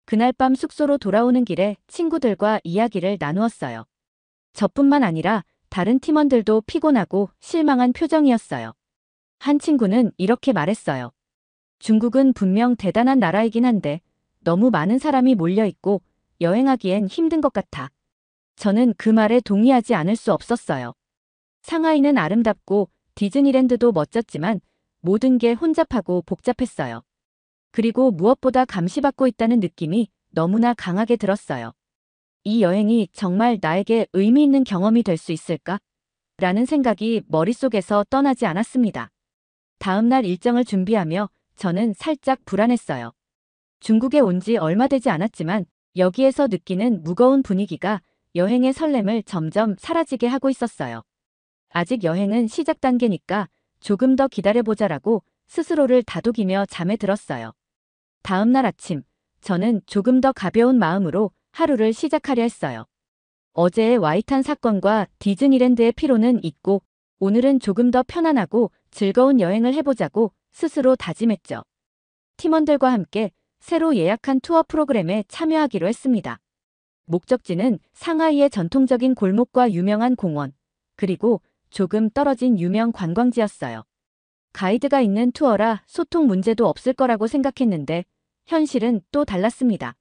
그날 밤 숙소로 돌아오는 길에 친구들과 이야기를 나누었어요. 저뿐만 아니라 다른 팀원들도 피곤하고 실망한 표정이었어요. 한 친구는 이렇게 말했어요. 중국은 분명 대단한 나라이긴 한데 너무 많은 사람이 몰려있고 여행하기엔 힘든 것 같아. 저는 그 말에 동의하지 않을 수 없었어요. 상하이는 아름답고 디즈니랜드도 멋졌지만 모든 게 혼잡하고 복잡했어요. 그리고 무엇보다 감시받고 있다는 느낌이 너무나 강하게 들었어요. 이 여행이 정말 나에게 의미 있는 경험이 될 수 있을까? 라는 생각이 머릿속에서 떠나지 않았습니다. 다음 날 일정을 준비하며 저는 살짝 불안했어요. 중국에 온 지 얼마 되지 않았지만 여기에서 느끼는 무거운 분위기가 여행의 설렘을 점점 사라지게 하고 있었어요. 아직 여행은 시작 단계니까 조금 더 기다려보자라고 스스로를 다독이며 잠에 들었어요. 다음 날 아침, 저는 조금 더 가벼운 마음으로 하루를 시작하려 했어요. 어제의 와이탄 사건과 디즈니랜드의 피로는 잊고 오늘은 조금 더 편안하고 즐거운 여행을 해보자고 스스로 다짐했죠. 팀원들과 함께 새로 예약한 투어 프로그램에 참여하기로 했습니다. 목적지는 상하이의 전통적인 골목과 유명한 공원, 그리고 조금 떨어진 유명 관광지였어요. 가이드가 있는 투어라 소통 문제도 없을 거라고 생각했는데 현실은 또 달랐습니다.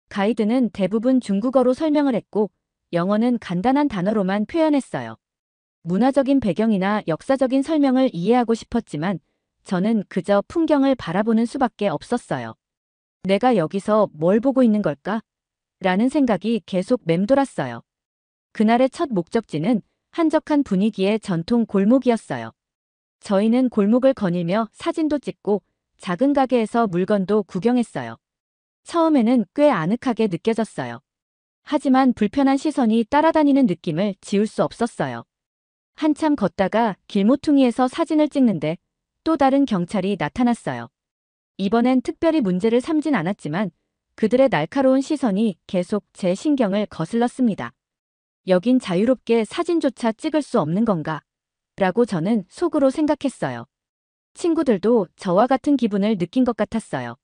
가이드는 대부분 중국어로 설명을 했고 영어는 간단한 단어로만 표현했어요. 문화적인 배경이나 역사적인 설명을 이해하고 싶었지만 저는 그저 풍경을 바라보는 수밖에 없었어요. 내가 여기서 뭘 보고 있는 걸까? 라는 생각이 계속 맴돌았어요. 그날의 첫 목적지는 한적한 분위기의 전통 골목이었어요. 저희는 골목을 거닐며 사진도 찍고 작은 가게에서 물건도 구경했어요. 처음에는 꽤 아늑하게 느껴졌어요. 하지만 불편한 시선이 따라다니는 느낌을 지울 수 없었어요. 한참 걷다가 길모퉁이에서 사진을 찍는데 또 다른 경찰이 나타났어요. 이번엔 특별히 문제를 삼진 않았지만 그들의 날카로운 시선이 계속 제 신경을 거슬렀습니다. 여긴 자유롭게 사진조차 찍을 수 없는 건가? 라고 저는 속으로 생각했어요. 친구들도 저와 같은 기분을 느낀 것 같았어요.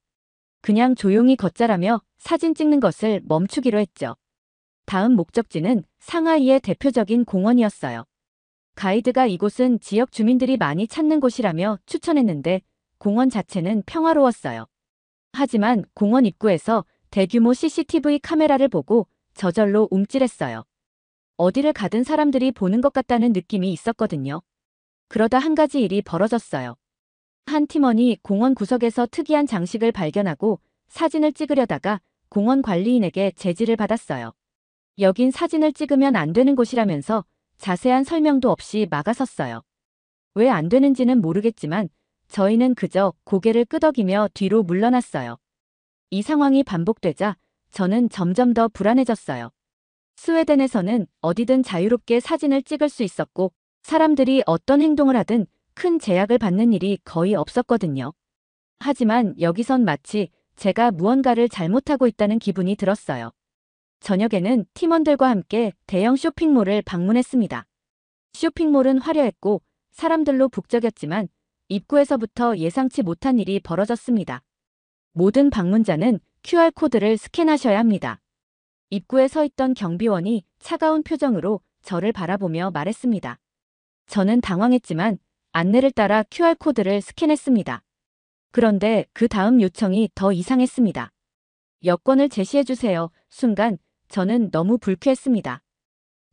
그냥 조용히 걷자라며 사진 찍는 것을 멈추기로 했죠. 다음 목적지는 상하이의 대표적인 공원이었어요. 가이드가 이곳은 지역 주민들이 많이 찾는 곳이라며 추천했는데 공원 자체는 평화로웠어요. 하지만 공원 입구에서 대규모 CCTV 카메라를 보고 저절로 움찔했어요. 어디를 가든 사람들이 보는 것 같다는 느낌이 있었거든요. 그러다 한 가지 일이 벌어졌어요. 한 팀원이 공원 구석에서 특이한 장식을 발견하고 사진을 찍으려다가 공원 관리인에게 제지를 받았어요. 여긴 사진을 찍으면 안 되는 곳이라면서 자세한 설명도 없이 막아섰어요. 왜 안 되는지는 모르겠지만 저희는 그저 고개를 끄덕이며 뒤로 물러났어요. 이 상황이 반복되자 저는 점점 더 불안해졌어요. 스웨덴에서는 어디든 자유롭게 사진을 찍을 수 있었고 사람들이 어떤 행동을 하든 큰 제약을 받는 일이 거의 없었거든요. 하지만 여기선 마치 제가 무언가를 잘못하고 있다는 기분이 들었어요. 저녁에는 팀원들과 함께 대형 쇼핑몰을 방문했습니다. 쇼핑몰은 화려했고 사람들로 북적였지만 입구에서부터 예상치 못한 일이 벌어졌습니다. 모든 방문자는 QR코드를 스캔하셔야 합니다. 입구에 서 있던 경비원이 차가운 표정으로 저를 바라보며 말했습니다. 저는 당황했지만 안내를 따라 QR코드를 스캔했습니다. 그런데 그 다음 요청이 더 이상했습니다. 여권을 제시해주세요. 순간 저는 너무 불쾌했습니다.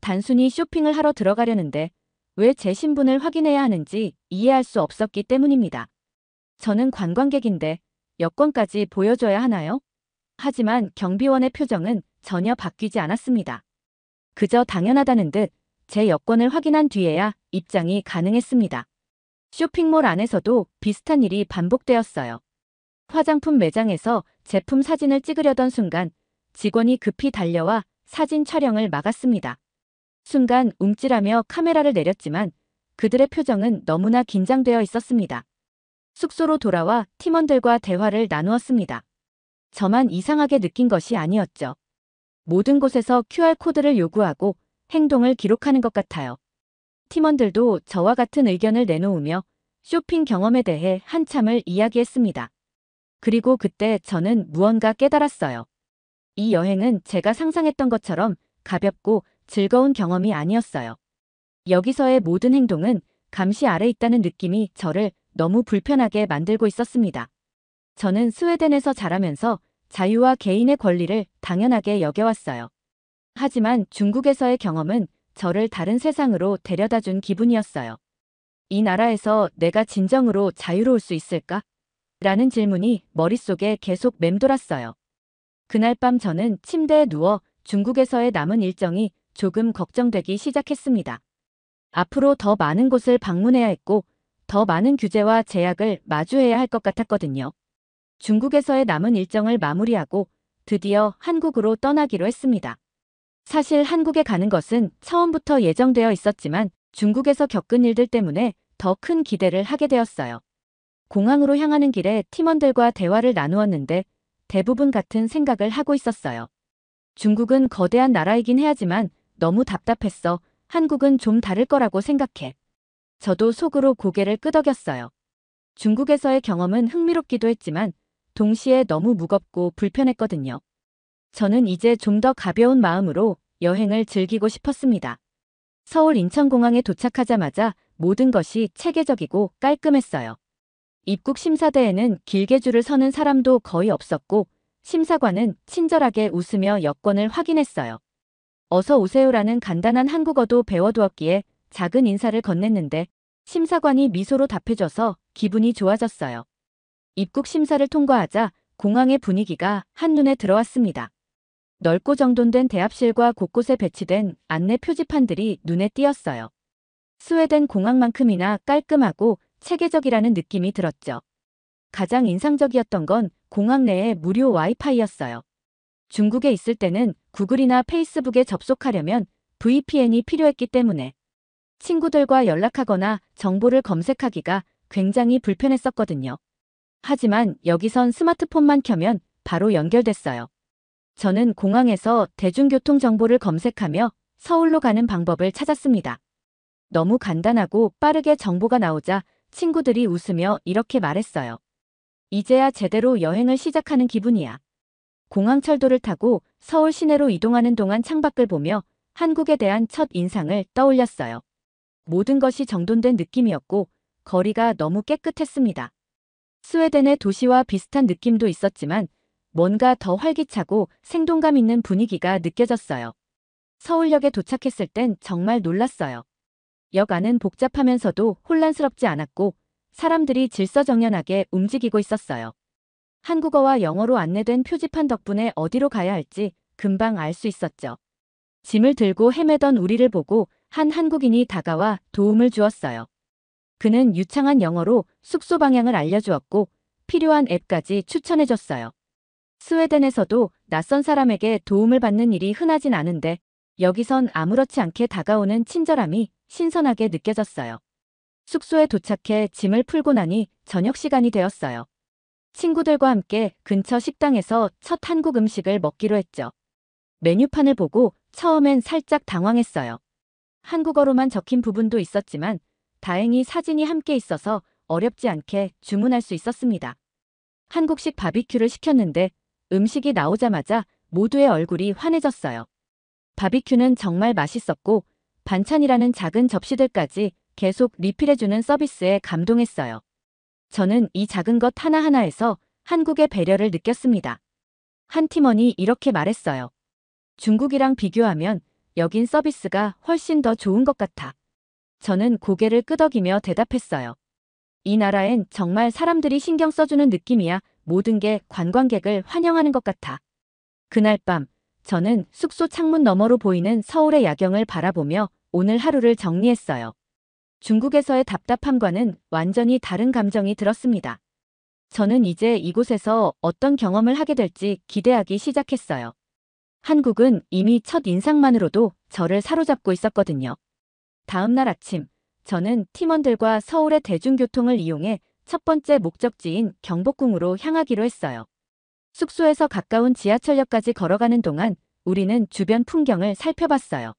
단순히 쇼핑을 하러 들어가려는데 왜 제 신분을 확인해야 하는지 이해할 수 없었기 때문입니다. 저는 관광객인데 여권까지 보여줘야 하나요? 하지만 경비원의 표정은 전혀 바뀌지 않았습니다. 그저 당연하다는 듯 제 여권을 확인한 뒤에야 입장이 가능했습니다. 쇼핑몰 안에서도 비슷한 일이 반복되었어요. 화장품 매장에서 제품 사진을 찍으려던 순간 직원이 급히 달려와 사진 촬영을 막았습니다. 순간 움찔하며 카메라를 내렸지만 그들의 표정은 너무나 긴장되어 있었습니다. 숙소로 돌아와 팀원들과 대화를 나누었습니다. 저만 이상하게 느낀 것이 아니었죠. 모든 곳에서 QR코드를 요구하고 행동을 기록하는 것 같아요. 팀원들도 저와 같은 의견을 내놓으며 쇼핑 경험에 대해 한참을 이야기했습니다. 그리고 그때 저는 무언가 깨달았어요. 이 여행은 제가 상상했던 것처럼 가볍고 즐거운 경험이 아니었어요. 여기서의 모든 행동은 감시 아래 있다는 느낌이 저를 너무 불편하게 만들고 있었습니다. 저는 스웨덴에서 자라면서 자유와 개인의 권리를 당연하게 여겨왔어요. 하지만 중국에서의 경험은 저를 다른 세상으로 데려다준 기분이었어요. 이 나라에서 내가 진정으로 자유로울 수 있을까? 라는 질문이 머릿속에 계속 맴돌았어요. 그날 밤 저는 침대에 누워 중국에서의 남은 일정이 조금 걱정되기 시작했습니다. 앞으로 더 많은 곳을 방문해야 했고, 더 많은 규제와 제약을 마주해야 할 것 같았거든요. 중국에서의 남은 일정을 마무리하고 드디어 한국으로 떠나기로 했습니다. 사실 한국에 가는 것은 처음부터 예정되어 있었지만 중국에서 겪은 일들 때문에 더 큰 기대를 하게 되었어요. 공항으로 향하는 길에 팀원들과 대화를 나누었는데 대부분 같은 생각을 하고 있었어요. 중국은 거대한 나라이긴 해야지만 너무 답답했어. 한국은 좀 다를 거라고 생각해. 저도 속으로 고개를 끄덕였어요. 중국에서의 경험은 흥미롭기도 했지만 동시에 너무 무겁고 불편했거든요. 저는 이제 좀 더 가벼운 마음으로 여행을 즐기고 싶었습니다. 서울 인천공항에 도착하자마자 모든 것이 체계적이고 깔끔했어요. 입국 심사대에는 길게 줄을 서는 사람도 거의 없었고 심사관은 친절하게 웃으며 여권을 확인했어요. 어서 오세요라는 간단한 한국어도 배워두었기에 작은 인사를 건넸는데 심사관이 미소로 답해줘서 기분이 좋아졌어요. 입국 심사를 통과하자 공항의 분위기가 한눈에 들어왔습니다. 넓고 정돈된 대합실과 곳곳에 배치된 안내 표지판들이 눈에 띄었어요. 스웨덴 공항만큼이나 깔끔하고 체계적이라는 느낌이 들었죠. 가장 인상적이었던 건 공항 내의 무료 와이파이였어요. 중국에 있을 때는 구글이나 페이스북에 접속하려면 VPN이 필요했기 때문에 친구들과 연락하거나 정보를 검색하기가 굉장히 불편했었거든요. 하지만 여기선 스마트폰만 켜면 바로 연결됐어요. 저는 공항에서 대중교통 정보를 검색하며 서울로 가는 방법을 찾았습니다. 너무 간단하고 빠르게 정보가 나오자 친구들이 웃으며 이렇게 말했어요. 이제야 제대로 여행을 시작하는 기분이야. 공항철도를 타고 서울 시내로 이동하는 동안 창밖을 보며 한국에 대한 첫 인상을 떠올렸어요. 모든 것이 정돈된 느낌이었고 거리가 너무 깨끗했습니다. 스웨덴의 도시와 비슷한 느낌도 있었지만 뭔가 더 활기차고 생동감 있는 분위기가 느껴졌어요. 서울역에 도착했을 땐 정말 놀랐어요. 역 안은 복잡하면서도 혼란스럽지 않았고 사람들이 질서정연하게 움직이고 있었어요. 한국어와 영어로 안내된 표지판 덕분에 어디로 가야 할지 금방 알 수 있었죠. 짐을 들고 헤매던 우리를 보고 한 한국인이 다가와 도움을 주었어요. 그는 유창한 영어로 숙소 방향을 알려주었고 필요한 앱까지 추천해줬어요. 스웨덴에서도 낯선 사람에게 도움을 받는 일이 흔하진 않은데 여기선 아무렇지 않게 다가오는 친절함이 신선하게 느껴졌어요. 숙소에 도착해 짐을 풀고 나니 저녁 시간이 되었어요. 친구들과 함께 근처 식당에서 첫 한국 음식을 먹기로 했죠. 메뉴판을 보고 처음엔 살짝 당황했어요. 한국어로만 적힌 부분도 있었지만 다행히 사진이 함께 있어서 어렵지 않게 주문할 수 있었습니다. 한국식 바비큐를 시켰는데 음식이 나오자마자 모두의 얼굴이 환해졌어요. 바비큐는 정말 맛있었고 반찬이라는 작은 접시들까지 계속 리필해주는 서비스에 감동했어요. 저는 이 작은 것 하나하나에서 한국의 배려를 느꼈습니다. 한 팀원이 이렇게 말했어요. 중국이랑 비교하면 여긴 서비스가 훨씬 더 좋은 것 같아. 저는 고개를 끄덕이며 대답했어요. 이 나라엔 정말 사람들이 신경 써주는 느낌이야. 모든 게 관광객을 환영하는 것 같아. 그날 밤 저는 숙소 창문 너머로 보이는 서울의 야경을 바라보며 오늘 하루를 정리했어요. 중국에서의 답답함과는 완전히 다른 감정이 들었습니다. 저는 이제 이곳에서 어떤 경험을 하게 될지 기대하기 시작했어요. 한국은 이미 첫 인상만으로도 저를 사로잡고 있었거든요. 다음 날 아침, 저는 팀원들과 서울의 대중교통을 이용해 첫 번째 목적지인 경복궁으로 향하기로 했어요. 숙소에서 가까운 지하철역까지 걸어가는 동안 우리는 주변 풍경을 살펴봤어요.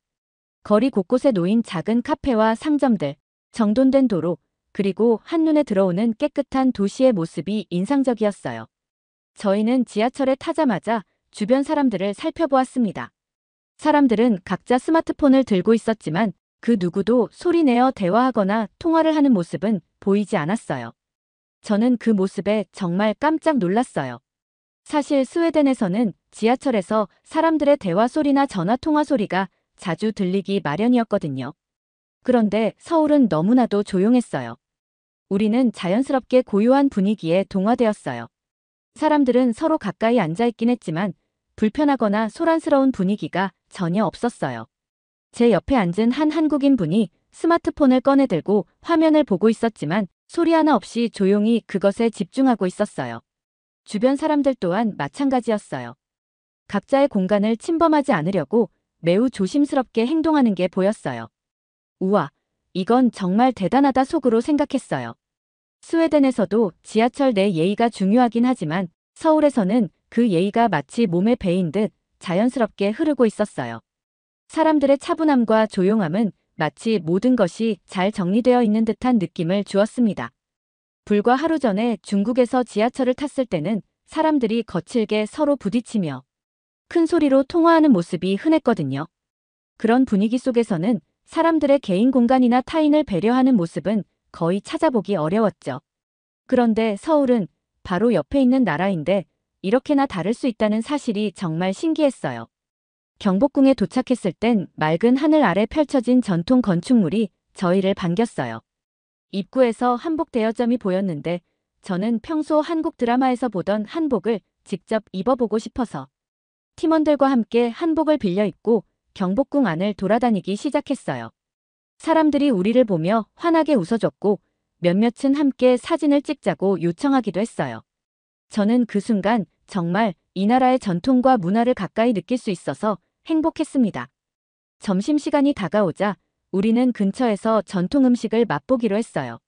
거리 곳곳에 놓인 작은 카페와 상점들, 정돈된 도로, 그리고 한눈에 들어오는 깨끗한 도시의 모습이 인상적이었어요. 저희는 지하철에 타자마자 주변 사람들을 살펴보았습니다. 사람들은 각자 스마트폰을 들고 있었지만 그 누구도 소리내어 대화하거나 통화를 하는 모습은 보이지 않았어요. 저는 그 모습에 정말 깜짝 놀랐어요. 사실 스웨덴에서는 지하철에서 사람들의 대화 소리나 전화 통화 소리가 자주 들리기 마련이었거든요. 그런데 서울은 너무나도 조용했어요. 우리는 자연스럽게 고요한 분위기에 동화되었어요. 사람들은 서로 가까이 앉아 있긴 했지만 불편하거나 소란스러운 분위기가 전혀 없었어요. 제 옆에 앉은 한 한국인 분이 스마트폰을 꺼내들고 화면을 보고 있었지만 소리 하나 없이 조용히 그것에 집중하고 있었어요. 주변 사람들 또한 마찬가지였어요. 각자의 공간을 침범하지 않으려고 매우 조심스럽게 행동하는 게 보였어요. 우와, 이건 정말 대단하다 속으로 생각했어요. 스웨덴에서도 지하철 내 예의가 중요하긴 하지만 서울에서는 그 예의가 마치 몸에 배인 듯 자연스럽게 흐르고 있었어요. 사람들의 차분함과 조용함은 마치 모든 것이 잘 정리되어 있는 듯한 느낌을 주었습니다. 불과 하루 전에 중국에서 지하철을 탔을 때는 사람들이 거칠게 서로 부딪히며 큰 소리로 통화하는 모습이 흔했거든요. 그런 분위기 속에서는 사람들의 개인 공간이나 타인을 배려하는 모습은 거의 찾아보기 어려웠죠. 그런데 서울은 바로 옆에 있는 나라인데 이렇게나 다를 수 있다는 사실이 정말 신기했어요. 경복궁에 도착했을 땐 맑은 하늘 아래 펼쳐진 전통 건축물이 저희를 반겼어요. 입구에서 한복 대여점이 보였는데 저는 평소 한국 드라마에서 보던 한복을 직접 입어보고 싶어서 팀원들과 함께 한복을 빌려 입고 경복궁 안을 돌아다니기 시작했어요. 사람들이 우리를 보며 환하게 웃어줬고 몇몇은 함께 사진을 찍자고 요청하기도 했어요. 저는 그 순간 정말 이 나라의 전통과 문화를 가까이 느낄 수 있어서 행복했습니다. 점심시간이 다가오자 우리는 근처에서 전통 음식을 맛보기로 했어요.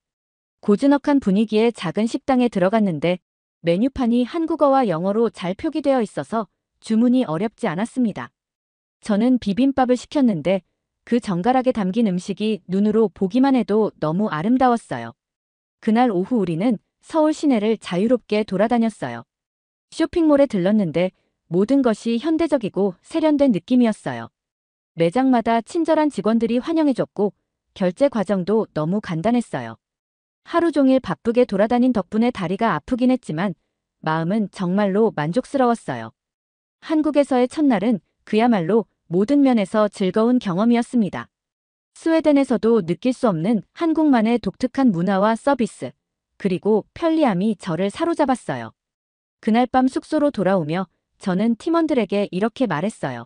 고즈넉한 분위기의 작은 식당에 들어갔는데 메뉴판이 한국어와 영어로 잘 표기되어 있어서 주문이 어렵지 않았습니다. 저는 비빔밥을 시켰는데 그 정갈하게 담긴 음식이 눈으로 보기만 해도 너무 아름다웠어요. 그날 오후 우리는 서울 시내를 자유롭게 돌아다녔어요. 쇼핑몰에 들렀는데 모든 것이 현대적이고 세련된 느낌이었어요. 매장마다 친절한 직원들이 환영해줬고 결제 과정도 너무 간단했어요. 하루 종일 바쁘게 돌아다닌 덕분에 다리가 아프긴 했지만 마음은 정말로 만족스러웠어요. 한국에서의 첫날은 그야말로 모든 면에서 즐거운 경험이었습니다. 스웨덴에서도 느낄 수 없는 한국만의 독특한 문화와 서비스, 그리고 편리함이 저를 사로잡았어요. 그날 밤 숙소로 돌아오며 저는 팀원들에게 이렇게 말했어요.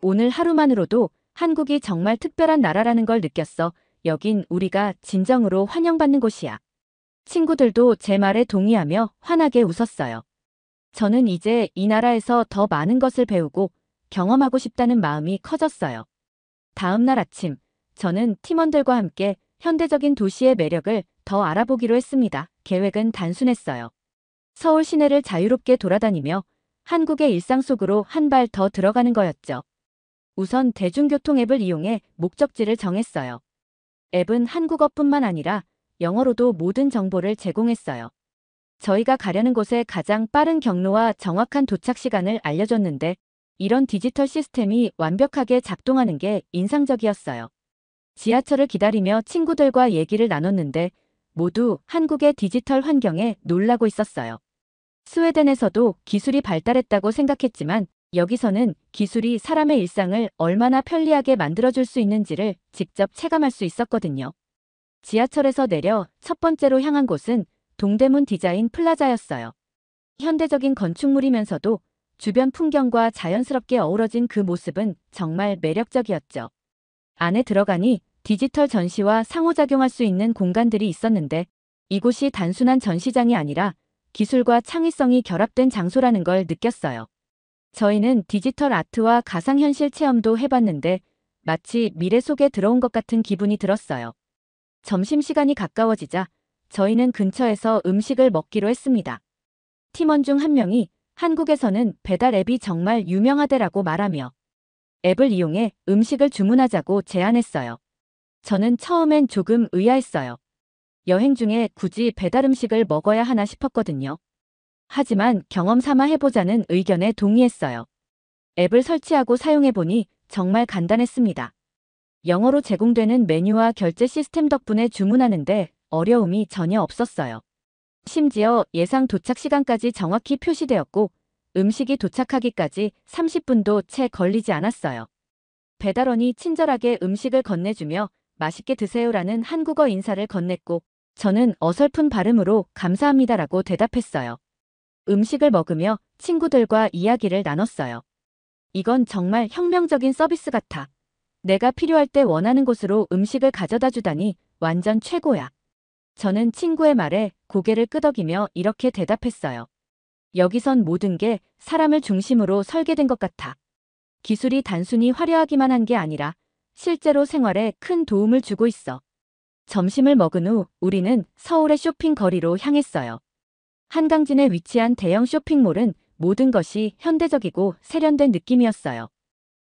오늘 하루만으로도 한국이 정말 특별한 나라라는 걸 느꼈어. 여긴 우리가 진정으로 환영받는 곳이야. 친구들도 제 말에 동의하며 환하게 웃었어요. 저는 이제 이 나라에서 더 많은 것을 배우고 경험하고 싶다는 마음이 커졌어요. 다음 날 아침, 저는 팀원들과 함께 현대적인 도시의 매력을 더 알아보기로 했습니다. 계획은 단순했어요. 서울 시내를 자유롭게 돌아다니며 한국의 일상 속으로 한 발 더 들어가는 거였죠. 우선 대중교통 앱을 이용해 목적지를 정했어요. 앱은 한국어뿐만 아니라 영어로도 모든 정보를 제공했어요. 저희가 가려는 곳의 가장 빠른 경로와 정확한 도착 시간을 알려줬는데 이런 디지털 시스템이 완벽하게 작동하는 게 인상적이었어요. 지하철을 기다리며 친구들과 얘기를 나눴는데 모두 한국의 디지털 환경에 놀라고 있었어요. 스웨덴에서도 기술이 발달했다고 생각했지만 여기서는 기술이 사람의 일상을 얼마나 편리하게 만들어줄 수 있는지를 직접 체감할 수 있었거든요. 지하철에서 내려 첫 번째로 향한 곳은 동대문 디자인 플라자였어요. 현대적인 건축물이면서도 주변 풍경과 자연스럽게 어우러진 그 모습은 정말 매력적이었죠. 안에 들어가니 디지털 전시와 상호작용할 수 있는 공간들이 있었는데 이곳이 단순한 전시장이 아니라 기술과 창의성이 결합된 장소라는 걸 느꼈어요. 저희는 디지털 아트와 가상현실 체험도 해봤는데 마치 미래 속에 들어온 것 같은 기분이 들었어요. 점심시간이 가까워지자 저희는 근처에서 음식을 먹기로 했습니다. 팀원 중 한 명이 한국에서는 배달 앱이 정말 유명하대라고 말하며 앱을 이용해 음식을 주문하자고 제안했어요. 저는 처음엔 조금 의아했어요. 여행 중에 굳이 배달 음식을 먹어야 하나 싶었거든요. 하지만 경험 삼아 해보자는 의견에 동의했어요. 앱을 설치하고 사용해보니 정말 간단했습니다. 영어로 제공되는 메뉴와 결제 시스템 덕분에 주문하는데 어려움이 전혀 없었어요. 심지어 예상 도착 시간까지 정확히 표시되었고 음식이 도착하기까지 30분도 채 걸리지 않았어요. 배달원이 친절하게 음식을 건네주며 맛있게 드세요라는 한국어 인사를 건넸고 저는 어설픈 발음으로 감사합니다라고 대답했어요. 음식을 먹으며 친구들과 이야기를 나눴어요. 이건 정말 혁명적인 서비스 같아. 내가 필요할 때 원하는 곳으로 음식을 가져다 주다니 완전 최고야. 저는 친구의 말에 고개를 끄덕이며 이렇게 대답했어요. 여기선 모든 게 사람을 중심으로 설계된 것 같아. 기술이 단순히 화려하기만 한 게 아니라 실제로 생활에 큰 도움을 주고 있어. 점심을 먹은 후 우리는 서울의 쇼핑 거리로 향했어요. 한강진에 위치한 대형 쇼핑몰은 모든 것이 현대적이고 세련된 느낌이었어요.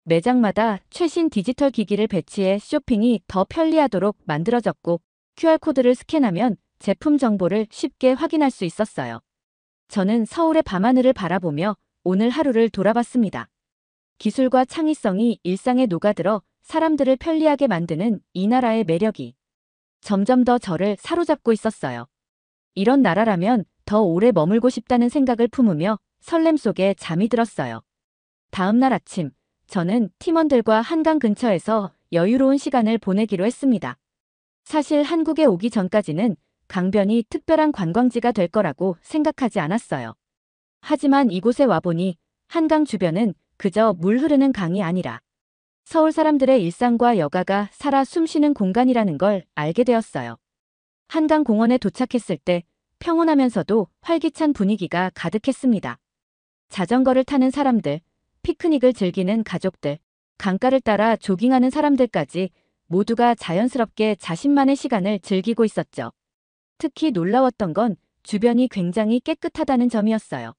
매장마다 최신 디지털 기기를 배치해 쇼핑이 더 편리하도록 만들어졌고 QR코드를 스캔하면 제품 정보를 쉽게 확인할 수 있었어요. 저는 서울의 밤하늘을 바라보며 오늘 하루를 돌아봤습니다. 기술과 창의성이 일상에 녹아들어 사람들을 편리하게 만드는 이 나라의 매력이 점점 더 저를 사로잡고 있었어요. 이런 나라라면 더 오래 머물고 싶다는 생각을 품으며 설렘 속에 잠이 들었어요. 다음 날 아침, 저는 팀원들과 한강 근처에서 여유로운 시간을 보내기로 했습니다. 사실 한국에 오기 전까지는 강변이 특별한 관광지가 될 거라고 생각하지 않았어요. 하지만 이곳에 와보니 한강 주변은 그저 물 흐르는 강이 아니라 서울 사람들의 일상과 여가가 살아 숨쉬는 공간이라는 걸 알게 되었어요. 한강 공원에 도착했을 때 평온하면서도 활기찬 분위기가 가득했습니다. 자전거를 타는 사람들, 피크닉을 즐기는 가족들, 강가를 따라 조깅하는 사람들까지 모두가 자연스럽게 자신만의 시간을 즐기고 있었죠. 특히 놀라웠던 건 주변이 굉장히 깨끗하다는 점이었어요.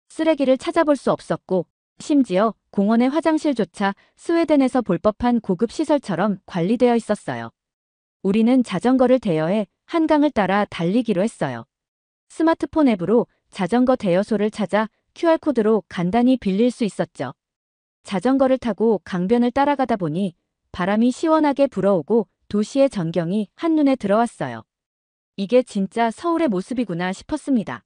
쓰레기를 찾아볼 수 없었고 심지어 공원의 화장실조차 스웨덴에서 볼 법한 고급 시설처럼 관리되어 있었어요. 우리는 자전거를 대여해 한강을 따라 달리기로 했어요. 스마트폰 앱으로 자전거 대여소를 찾아 QR코드로 간단히 빌릴 수 있었죠. 자전거를 타고 강변을 따라가다 보니 바람이 시원하게 불어오고 도시의 전경이 한눈에 들어왔어요. 이게 진짜 서울의 모습이구나 싶었습니다.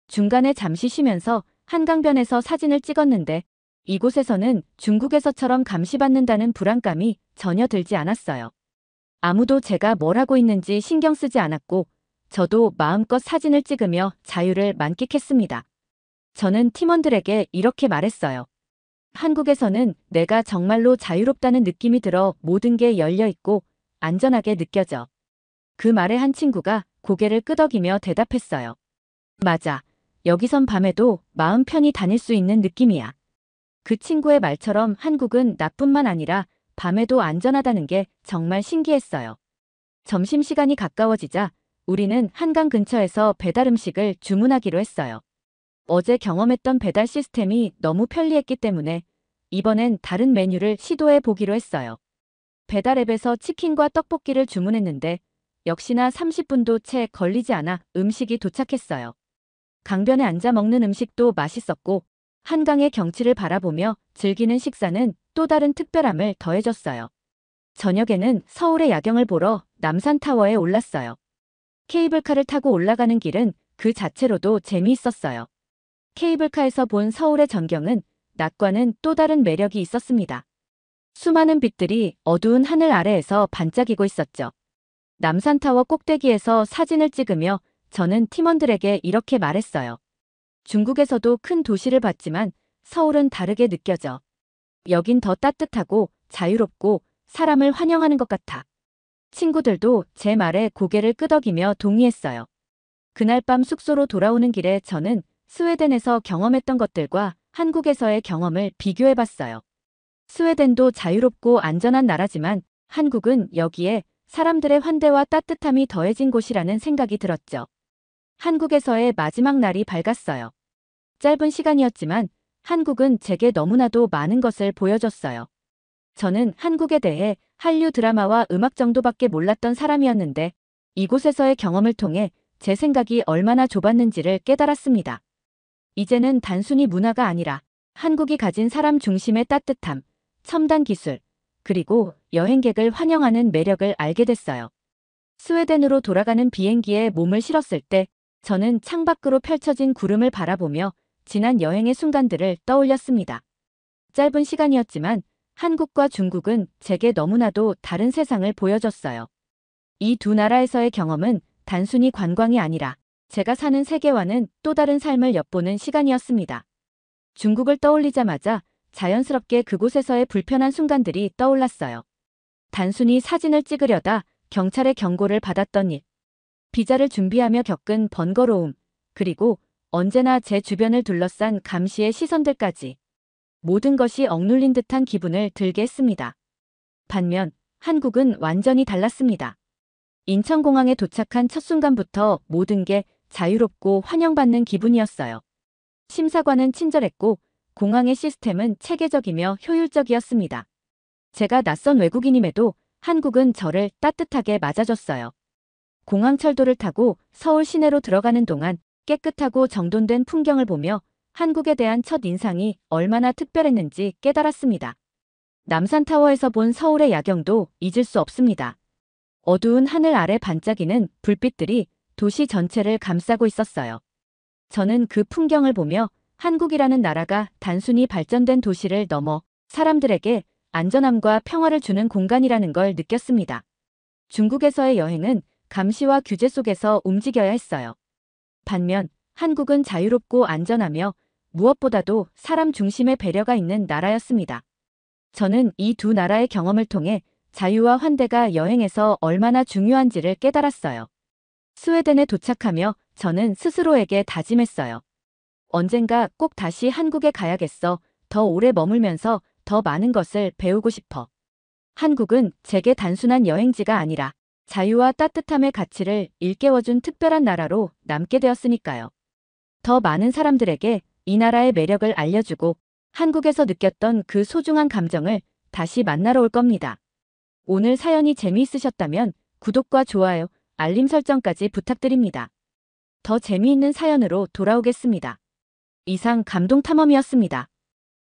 중간에 잠시 쉬면서 한강변에서 사진을 찍었는데 이곳에서는 중국에서처럼 감시받는다는 불안감이 전혀 들지 않았어요. 아무도 제가 뭘 하고 있는지 신경 쓰지 않았고 저도 마음껏 사진을 찍으며 자유를 만끽했습니다. 저는 팀원들에게 이렇게 말했어요. 한국에서는 내가 정말로 자유롭다는 느낌이 들어 모든 게 열려 있고 안전하게 느껴져. 그 말에 한 친구가 고개를 끄덕이며 대답했어요. 맞아. 여기선 밤에도 마음 편히 다닐 수 있는 느낌이야. 그 친구의 말처럼 한국은 나뿐만 아니라 밤에도 안전하다는 게 정말 신기했어요. 점심시간이 가까워지자 우리는 한강 근처에서 배달 음식을 주문하기로 했어요. 어제 경험했던 배달 시스템이 너무 편리했기 때문에 이번엔 다른 메뉴를 시도해 보기로 했어요. 배달 앱에서 치킨과 떡볶이를 주문했는데 역시나 30분도 채 걸리지 않아 음식이 도착했어요. 강변에 앉아 먹는 음식도 맛있었고 한강의 경치를 바라보며 즐기는 식사는 또 다른 특별함을 더해줬어요. 저녁에는 서울의 야경을 보러 남산타워에 올랐어요. 케이블카를 타고 올라가는 길은 그 자체로도 재미있었어요. 케이블카에서 본 서울의 전경은 낮과는 또 다른 매력이 있었습니다. 수많은 빛들이 어두운 하늘 아래에서 반짝이고 있었죠. 남산타워 꼭대기에서 사진을 찍으며 저는 팀원들에게 이렇게 말했어요. 중국에서도 큰 도시를 봤지만 서울은 다르게 느껴져. 여긴 더 따뜻하고 자유롭고 사람을 환영하는 것 같아. 친구들도 제 말에 고개를 끄덕이며 동의했어요. 그날 밤 숙소로 돌아오는 길에 저는 스웨덴에서 경험했던 것들과 한국에서의 경험을 비교해봤어요. 스웨덴도 자유롭고 안전한 나라지만 한국은 여기에 사람들의 환대와 따뜻함이 더해진 곳이라는 생각이 들었죠. 한국에서의 마지막 날이 밝았어요. 짧은 시간이었지만 한국은 제게 너무나도 많은 것을 보여줬어요. 저는 한국에 대해 한류 드라마와 음악 정도밖에 몰랐던 사람이었는데 이곳에서의 경험을 통해 제 생각이 얼마나 좁았는지를 깨달았습니다. 이제는 단순히 문화가 아니라 한국이 가진 사람 중심의 따뜻함, 첨단 기술, 그리고 여행객을 환영하는 매력을 알게 됐어요. 스웨덴으로 돌아가는 비행기에 몸을 실었을 때 저는 창밖으로 펼쳐진 구름을 바라보며 지난 여행의 순간들을 떠올렸습니다. 짧은 시간이었지만 한국과 중국은 제게 너무나도 다른 세상을 보여줬어요. 이 두 나라에서의 경험은 단순히 관광이 아니라 제가 사는 세계와는 또 다른 삶을 엿보는 시간이었습니다. 중국을 떠올리자마자 자연스럽게 그곳에서의 불편한 순간들이 떠올랐어요. 단순히 사진을 찍으려다 경찰의 경고를 받았던 일, 비자를 준비하며 겪은 번거로움, 그리고 언제나 제 주변을 둘러싼 감시의 시선들까지 모든 것이 억눌린 듯한 기분을 들게 했습니다. 반면 한국은 완전히 달랐습니다. 인천공항에 도착한 첫 순간부터 모든 게 자유롭고 환영받는 기분이었어요. 심사관은 친절했고 공항의 시스템은 체계적이며 효율적이었습니다. 제가 낯선 외국인임에도 한국은 저를 따뜻하게 맞아줬어요. 공항 철도를 타고 서울 시내로 들어가는 동안 깨끗하고 정돈된 풍경을 보며 한국에 대한 첫 인상이 얼마나 특별했는지 깨달았습니다. 남산타워에서 본 서울의 야경도 잊을 수 없습니다. 어두운 하늘 아래 반짝이는 불빛들이 도시 전체를 감싸고 있었어요. 저는 그 풍경을 보며 한국이라는 나라가 단순히 발전된 도시를 넘어 사람들에게 안전함과 평화를 주는 공간이라는 걸 느꼈습니다. 중국에서의 여행은 감시와 규제 속에서 움직여야 했어요. 반면 한국은 자유롭고 안전하며 무엇보다도 사람 중심의 배려가 있는 나라였습니다. 저는 이 두 나라의 경험을 통해 자유와 환대가 여행에서 얼마나 중요한지를 깨달았어요. 스웨덴에 도착하며 저는 스스로에게 다짐했어요. 언젠가 꼭 다시 한국에 가야겠어. 더 오래 머물면서 더 많은 것을 배우고 싶어. 한국은 제게 단순한 여행지가 아니라 자유와 따뜻함의 가치를 일깨워준 특별한 나라로 남게 되었으니까요. 더 많은 사람들에게 이 나라의 매력을 알려주고 한국에서 느꼈던 그 소중한 감정을 다시 만나러 올 겁니다. 오늘 사연이 재미있으셨다면 구독과 좋아요, 알림 설정까지 부탁드립니다. 더 재미있는 사연으로 돌아오겠습니다. 이상 감동탐험이었습니다.